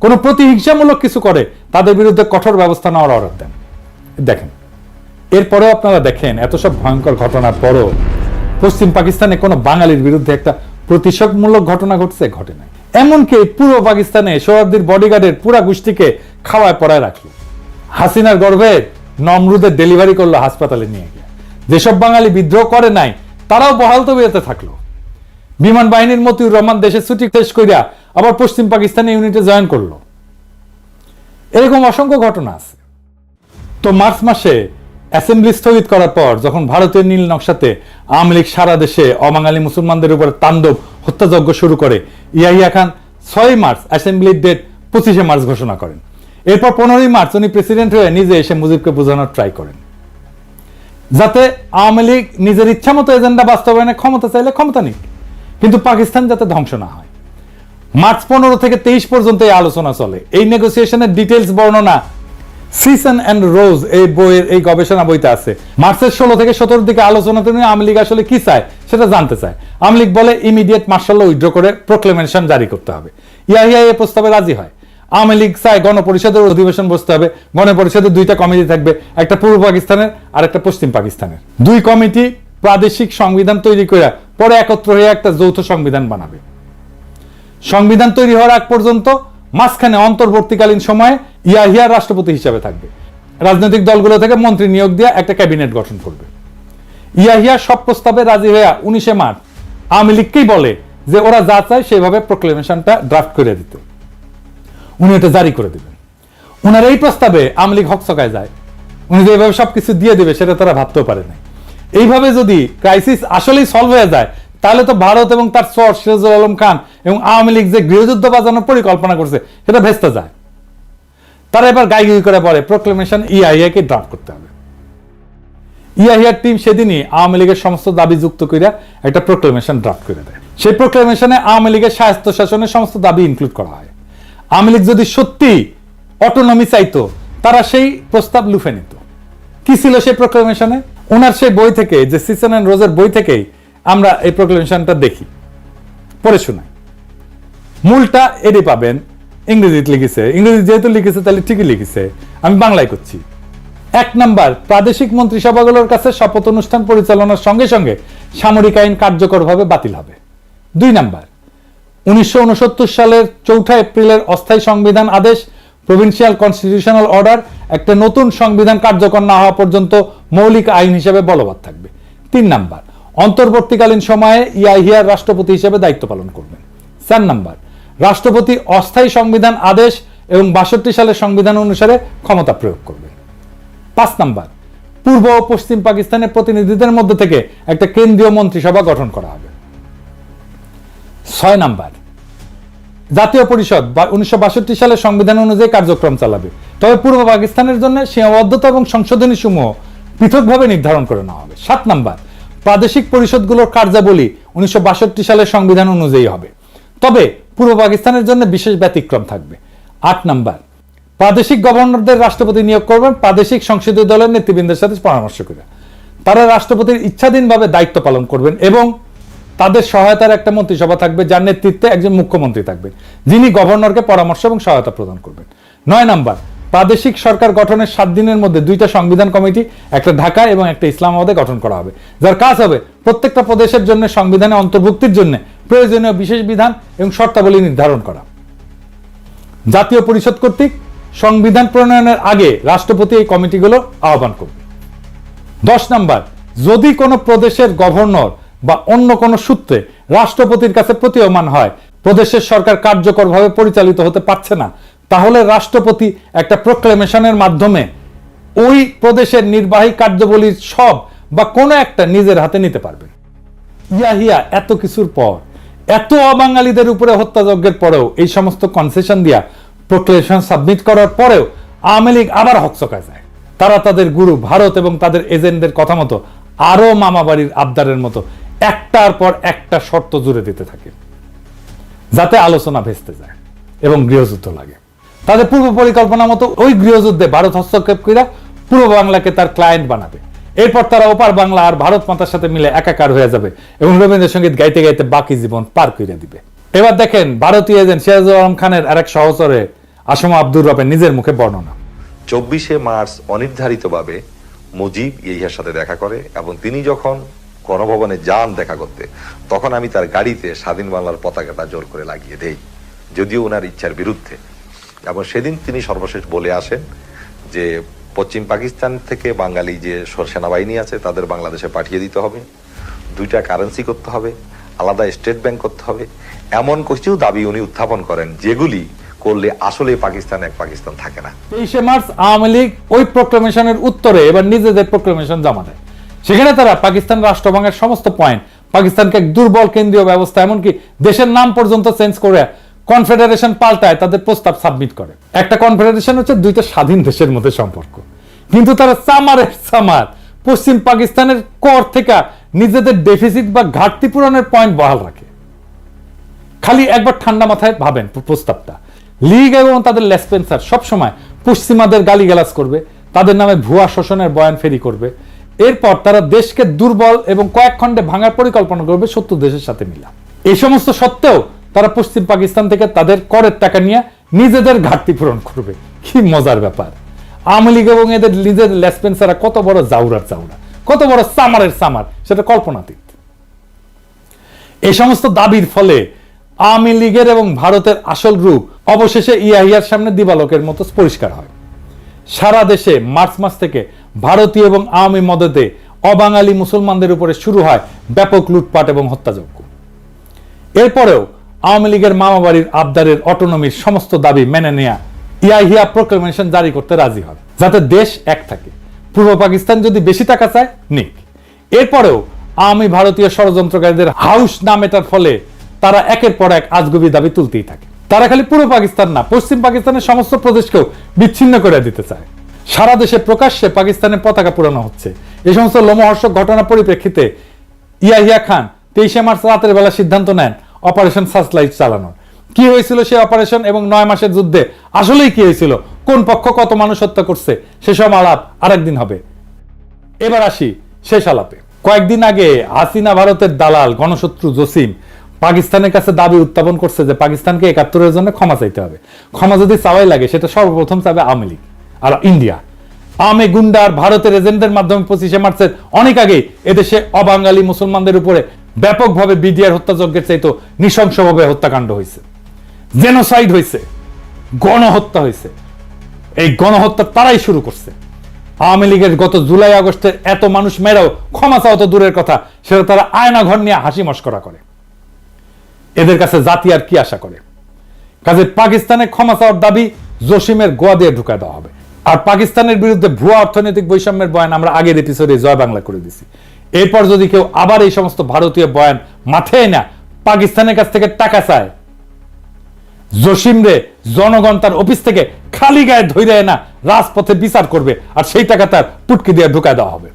কোনো প্রতিহিংসামূলক কিছু করে তাদের বিরুদ্ধে কঠোর ব্যবস্থা নেওয়ার অর্ডার দেন। দেখেন, এরপরেও আপনারা দেখেন এত সব ভয়ঙ্কর ঘটনার পরও পশ্চিম পাকিস্তানে কোনো বাঙালির বিরুদ্ধে একটা প্রতিশোধমূলক ঘটনা ঘটছে? ঘটে নাই। এমনকি পূর্ব পাকিস্তানে সোহরাওয়ার্দীর বডিগার্ডের পুরা গোষ্ঠীকে খাওয়ায় পড়ায় রাখলো। হাসিনার গর্ভে নমরুদের ডেলিভারি করলো হাসপাতালে নিয়ে গিয়ে। যেসব বাঙালি বিদ্রোহ করে নাই তারাও বহাল তবিয়তে থাকলো। বিমান বাহিনীর মতিউর রহমান দেশে ছুটি শেষ করিয়া আবার পশ্চিম পাকিস্তানি ইউনিটে জয়েন করলো। এরকম অসংখ্য ঘটনা আছে। তো মার্চ মাসে অ্যাসেম্বলি স্থগিত করার পর যখন ভারতীয় নীল নকশাতে আওয়ামী লীগ সারা দেশে অবাঙালি মুসলমানদের উপর তাণ্ডব হত্যাযজ্ঞ শুরু করে, Yahya Khan 6 March অ্যাসেম্বলির date 25 March ঘোষণা করেন। এরপর 15 মার্চ উনি প্রেসিডেন্ট হয়ে নিজে এসে মুজিবকে বোঝানোর ট্রাই করেন, যাতে আওয়ামী লীগ নিজের ইচ্ছা মতো এজেন্ডা বাস্তবায়নে ক্ষমতা চাইলে ক্ষমতা নিক, কিন্তু পাকিস্তান যাতে ধ্বংস না হয়। মার্চ 15 থেকে 23 পর্যন্ত এই আলোচনা চলে। এই নেগোসিয়েশনের ডিটেইলস বর্ণনা সিজন অ্যান্ড রোজ এই বইয়ের এই গবেষণা বইতে আছে। মার্চের 16 থেকে 17 দিকে আলোচনাতে নিয়ে আওয়ামী লীগ আসলে কি চায় সেটা জানতে চায়। আওয়ামী লীগ বলে ইমিডিয়েট মার্শাল ল উইথড্র করে প্রোক্লেমেশন জারি করতে হবে। ইয়াহিয়া এই প্রস্তাবে রাজি হয়। আওয়ামী লীগ চায় গণপরিষদের অধিবেশন বসতে হবে। গণপরিষদের 2টা কমিটি থাকবে, একটা পূর্ব পাকিস্তানের আর একটা পশ্চিম পাকিস্তানের। 2 কমিটি প্রাদেশিক সংবিধান তৈরি করে পরে একত্র হয়ে একটা যৌথ সংবিধান বানাবে। সংবিধান তৈরি হওয়ার আগ পর্যন্ত মাঝখানে অন্তর্বর্তীকালীন সময়ে ইয়াহিয়া রাষ্ট্রপতি হিসেবে থাকবে। রাজনৈতিক দলগুলো থেকে মন্ত্রী নিয়োগ দিয়ে একটা ক্যাবিনেট গঠন করবে। ইয়াহিয়া সব প্রস্তাবে রাজি হয়ে 19 মার্চ আওয়ামী লীগকেই বলে যে ওরা যা চায় সেভাবে প্রোক্লেমেশনটা ড্রাফট করে দিতে, উনি এটা জারি করে দিবেন। ওনার এই প্রস্তাবে আওয়ামী লীগ হকচকায় যায়। উনি যে এইভাবে সবকিছু দিয়ে দিবে সেটা তারা ভাবতেও পারে নাই। এইভাবে যদি ক্রাইসিস আসলেই সলভ হয়ে যায় তাহলে তো ভারত এবং তার সর সিরাজুল আলম খান এবং আওয়ামী লীগ যে গৃহযুদ্ধ বাজানোর পরিকল্পনা করছে সেটা ভেস্তে যায়। তারা এবার গাইগুই করে বলে প্রোক্লেমেশন ইয়াহিয়াকে ড্রাফট করতে হবে। ইয়াহিয়ার টিম সেদিনই আওয়ামী লীগের সমস্ত দাবি যুক্ত করে একটা প্রোক্লেমেশন ড্রাফট করে দেয়। সেই প্রোক্লেমেশনে আওয়ামী লীগের স্বায়ত্ত শাসনের সমস্ত দাবি ইনক্লুড করা হয়। আওয়ামী লীগ যদি সত্যি অটোনমি চাইতো তারা সেই প্রস্তাব লুফে নিত। কি ছিল সেই প্রোক্লেমেশনে? ওনার সেই বই থেকে, যে সিজন অ্যান্ড রোজের বই থেকেই আমরা এই প্রোক্লেমেশনটা দেখি, পড়ে শোনাই। মূলটা এডি পাবেন, ইংরেজিতে লিখেছে। ইংরেজি যেহেতু লিখেছে তাহলে ঠিকই লিখেছে, আমি বাংলায় করছি। 1 নাম্বার, প্রাদেশিক মন্ত্রিসভাগুলোর কাছে শপথ অনুষ্ঠান পরিচালনার সঙ্গে সঙ্গে সামরিক আইন কার্যকরভাবে বাতিল হবে। 2 নাম্বার, 1969 সালের 4 এপ্রিলের অস্থায়ী সংবিধান আদেশ, প্রভিন্সিয়াল কনস্টিটিউশনাল অর্ডার একটা নতুন সংবিধান কার্যকর না হওয়া পর্যন্ত মৌলিক আইন হিসেবে বলবৎ থাকবে। 3 নাম্বার, অন্তর্বর্তীকালীন সময়ে ইয়াহিয়া রাষ্ট্রপতি হিসেবে দায়িত্ব পালন করবেন। 4 নাম্বার, রাষ্ট্রপতি অস্থায়ী সংবিধান আদেশ এবং 62 সালের সংবিধান অনুসারে ক্ষমতা প্রয়োগ করবেন। 5 নাম্বার, পূর্ব ও পশ্চিম পাকিস্তানের প্রতিনিধিদের মধ্যে থেকে একটা কেন্দ্রীয় মন্ত্রিসভা গঠন করা হবে। 6 নাম্বার, জাতীয় পরিষদ 1962 সালের সংবিধান অনুযায়ী কার্যক্রম চালাবে। তবে পূর্ব পাকিস্তানের জন্য সীমাবদ্ধতা এবং সংশোধনী সমূহ পৃথকভাবে নির্ধারণ করে নেওয়া হবে। 7 নাম্বার, প্রাদেশিক পরিষদগুলোর কার্যাবলী 1962 সালের সংবিধান অনুযায়ী হবে, তবে পূর্ব পাকিস্তানের জন্য বিশেষ ব্যতিক্রম থাকবে। 8 নাম্বার, প্রাদেশিক গভর্নরদের রাষ্ট্রপতি নিয়োগ করবেন প্রাদেশিক সংসদীয় দলের নেতৃবৃন্দের সাথে পরামর্শ করে। তারা রাষ্ট্রপতির ইচ্ছাধীনভাবে দায়িত্ব পালন করবেন এবং তাদের সহায়তার একটা মন্ত্রিসভা থাকবে যার নেতৃত্বে একজন মুখ্যমন্ত্রী থাকবেন, যিনি গভর্নরকে পরামর্শ এবং সহায়তা প্রদান করবেন। 9 নাম্বার, প্রাদেশিক সরকার গঠনের 7 দিনের মধ্যে 2টা সংবিধান কমিটি, একটা ঢাকা এবং একটা ইসলামাবাদে গঠন করা হবে, যার কাজ হবে প্রত্যেকটা প্রদেশের জন্য সংবিধানে অন্তর্ভুক্তির জন্য প্রয়োজনীয় বিশেষ বিধান এবং শর্তাবলী নির্ধারণ করা। জাতীয় পরিষদ কর্তৃক সংবিধান প্রণয়নের আগে রাষ্ট্রপতি এই কমিটিগুলো আহ্বান করবে। 10 নাম্বার, যদি কোনো প্রদেশের গভর্নর বা অন্য কোনো সূত্রে রাষ্ট্রপতির কাছে প্রতীয়মান হয় প্রদেশের সরকার কার্যকরভাবে পরিচালিত হতে পারছে না, তাহলে রাষ্ট্রপতি একটা প্রোক্লেমেশনের মাধ্যমে ওই প্রদেশের নির্বাহী কার্যাবলীর সব বা কোনো একটা নিজের হাতে নিতে পারবেন। ইয়াহিয়া এত কিছুর পর, এত অবাঙালিদের উপরে হত্যাযজ্ঞের পরেও, এই সমস্ত কনসেশন দিয়া প্রোক্লেমেশন সাবমিট করার পরেও আওয়ামী লীগ আবার হকচকায় যায়। তারা তাদের গুরু ভারত এবং তাদের এজেন্টদের কথা মতো আরো মামাবাড়ির আবদারের মতো একটার পর একটা শর্ত জুড়ে দিতে থাকে, যাতে আলোচনা ভেস্তে যায় এবং গৃহযুদ্ধ লাগে। তাদের পূর্ব পরিকল্পনা মতো ওই গৃহযুদ্ধে ভারত হস্তক্ষেপ করে পূর্ব বাংলাকে তার ক্লায়েন্ট বানাবে। এরপর তারা ওপার বাংলা আর ভারত মাতার সাথে মিলে একাকার হয়ে যাবে এবং রবীন্দ্রসঙ্গীত গাইতে গাইতে বাকি জীবন পার করে দিবে। এবার দেখেন ভারতীয় এজেন্ট সিরাজুল আলম খানের আরেক সহচরে আসমা আব্দুর রবের নিজের মুখে বর্ণনা। 24শে মার্চ অনির্ধারিতভাবে মুজিব ইয়াহিয়ার সাথে দেখা করে এবং তিনি যখন গণভবনে যান দেখা করতে, তখন আমি তার গাড়িতে স্বাধীন বাংলার পতাকাটা জোর করে লাগিয়ে দেই, যদিও ওনার ইচ্ছার বিরুদ্ধে। এবং সেদিন তিনি সর্বশেষ বলে আসেন যে পশ্চিম পাকিস্তান থেকে বাঙালি যে সেনাবাহিনী আছে তাদের বাংলাদেশে পাঠিয়ে দিতে হবে, 2টা কারেন্সি করতে হবে, আলাদা স্টেট ব্যাংক করতে হবে, এমন কিছু দাবি উনি উত্থাপন করেন যেগুলি করলে আসলে পাকিস্তান এক পাকিস্তান থাকে না। 23শে মার্চ আওয়ামী লীগ ওই প্রোক্লেমেশনের উত্তরে এবার নিজেদের প্রোক্লেমেশন জমা দেয়। সেখানে তারা পাকিস্তান রাষ্ট্রভাঙের সমস্ত পয়েন্ট, পাকিস্তানকে এক দুর্বল কেন্দ্রীয় ব্যবস্থা, এমনকি দেশের নাম পর্যন্ত চেঞ্জ করে কনফেডারেশন পাল্টায় তাদের প্রস্তাব সাবমিট করে। একটা কনফেডারেশন হচ্ছে 2টা স্বাধীন দেশের মধ্যে সম্পর্ক, কিন্তু তারা সামার পশ্চিম পাকিস্তানের কর থেকে নিজেদের ডেফিসিট বা ঘাটতি পূরণের পয়েন্ট বহাল রাখে। খালি একবার ঠান্ডা মাথায় ভাবেন প্রস্তাবটা। লীগ এবং তাদের লেসপেন্সার সবসময় পশ্চিমাদের গালিগালাজ করবে, তাদের নামে ভুয়া শোষণের বয়ান ফেরি করবে। এরপর তারা দেশকে দুর্বল এবং কয়েক খণ্ডে ভাঙার পরিকল্পনা করবে শত্রু দেশের সাথে মিলা। এই সমস্ত সত্ত্বেও তারা পশ্চিম পাকিস্তান থেকে তাদের করের টাকা নিয়ে নিজেদের ঘাটতি পূরণ করবে। কি মজার ব্যাপার! আওয়ামী লীগ এবং এদের নিজের লেসপেন্সাররা কত বড় জাউরার জাউরা, কত বড় সামারের সামার, সেটা কল্পনাতীত। এই সমস্ত দাবির ফলে আওয়ামী লীগের এবং ভারতের আসল রূপ অবশেষে ইয়াহিয়ার সামনে দিবালোকের মতো পরিষ্কার হয়। সারা দেশে মার্চ মাস থেকে ভারতীয় এবং আওয়ামী মদতে অবাঙালি মুসলমানদের উপরে শুরু হয় ব্যাপক লুটপাট এবং হত্যাযজ্ঞ। এরপরেও আওয়ামী লীগের মামাবাড়ির আবদারের অটোনমির সমস্ত দাবি মেনে নেয়া ইয়াহিয়া প্রোক্লেমেশন জারি করতে রাজি হয়, যাতে দেশ এক থাকে। পূর্ব পাকিস্তান যদি বেশি টাকা চায় নিক। এরপরেও আওয়ামী ভারতীয় ষড়যন্ত্রকারীদের হাউস না মেটার ফলে তারা একের পর এক আজগুবি দাবি তুলতেই থাকে। তারা খালি পূর্ব পাকিস্তান না, পশ্চিম পাকিস্তানের সমস্ত প্রদেশকেও বিচ্ছিন্ন করে দিতে চায়। সারা দেশে প্রকাশ্যে পাকিস্তানের পতাকা পুরানো হচ্ছে। এই সমস্ত লোমহর্ষক ঘটনার পরিপ্রেক্ষিতে ইয়াহিয়া খান 23শে মার্চ রাতের বেলা সিদ্ধান্ত নেন অপারেশন সার্চলাইট চালানোর। কি হয়েছিল সেই অপারেশন এবং 9 মাসের যুদ্ধে আসলেই কি হয়েছিল, কোন পক্ষ কত মানুষ হত্যা করছে, সেসব আলাপ আরেকদিন হবে। এবার আসি শেষ আলাপে। কয়েকদিন আগে হাসিনা ভারতের দালাল গণশত্রু জসিম পাকিস্তানের কাছে দাবি উত্থাপন করছে যে পাকিস্তানকে 71-এর জন্য ক্ষমা চাইতে হবে। ক্ষমা যদি চাওয়াই লাগে সেটা সর্বপ্রথম চাবে আওয়ামী লীগ আর ইন্ডিয়া। আওয়ামী গুন্ডা আর ভারতের এজেন্টদের মাধ্যমে 25শে মার্চের অনেক আগে এদেশে অবাঙালি মুসলমানদের উপরে ব্যাপকভাবে বিডিআর হত্যাযজ্ঞের চাইতো নৃশংসভাবে হত্যাকাণ্ড হয়েছে, জেনোসাইড হয়েছে, গণহত্যা হয়েছে। এই গণহত্যা তারাই শুরু করছে। আওয়ামী লীগের গত জুলাই আগস্টে এত মানুষ মেরাও ক্ষমা চাওয়া তো দূরের কথা, সেটা তারা আয়না ঘর নিয়ে হাসি মস্করা করে। এদের কাছে জাতি আর কি আশা করে? কাজে পাকিস্তানের ক্ষমা চাওয়ার দাবি জসিমের গোয়া দিয়ে ঢুকায় দেওয়া হবে। আর পাকিস্তানের বিরুদ্ধে ভুয়া অর্থনৈতিক বৈষম্যের বয়ান আমরা আগের এপিসোডে জয় বাংলা করে দিছি। এরপর যদি কেউ আবার এই সমস্ত ভারতীয় বয়ান মাথায় না পাকিস্তানের কাছ থেকে টাকা চায়, জসিমরে জনগণ তার অফিস থেকে খালি গায়ে ধইরে না রাজপথে বিচার করবে, আর সেই টাকা তার পুটকি দিয়ে ঢুকায় দেওয়া হবে।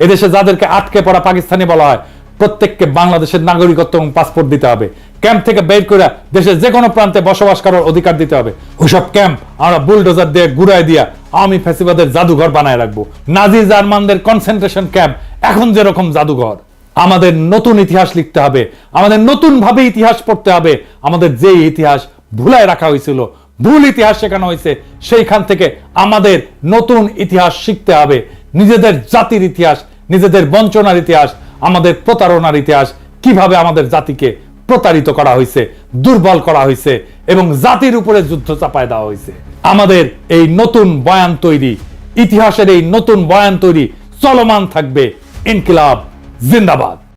এদেশে যাদেরকে আটকে পড়া পাকিস্তানি বলা হয়, প্রত্যেককে বাংলাদেশের নাগরিকত্ব এবং পাসপোর্ট দিতে হবে। ক্যাম্প থেকে বের করে দেশের যে কোনো প্রান্তে বসবাস করার অধিকার দিতে হবে। ওইসব ক্যাম্প আমরা বুলডোজার দিয়ে ঘুরাই দিয়া আওয়ামী ফ্যাসিবাদের জাদুঘর বানায় রাখবো। নাজি জার্মানদের কনসেন্ট্রেশন ক্যাম্প এখন যেরকম জাদুঘর। আমাদের নতুন ইতিহাস লিখতে হবে, আমাদের নতুন ভাবে ইতিহাস পড়তে হবে। আমাদের যে ইতিহাস ভুলায় রাখা হয়েছিল, ভুল ইতিহাস শেখানো হয়েছে, সেইখান থেকে আমাদের নতুন ইতিহাস শিখতে হবে। নিজেদের জাতির ইতিহাস, নিজেদের বঞ্চনার ইতিহাস, আমাদের প্রতারণার ইতিহাস, কিভাবে আমাদের জাতিকে প্রতারিত করা হয়েছে, দুর্বল করা হয়েছে এবং জাতির উপরে যুদ্ধ চাপায় দেওয়া হয়েছে। আমাদের এই নতুন বয়ান তৈরি, ইতিহাসের এই নতুন বয়ান তৈরি চলমান থাকবে। ইনকিলাব জিন্দাবাদ।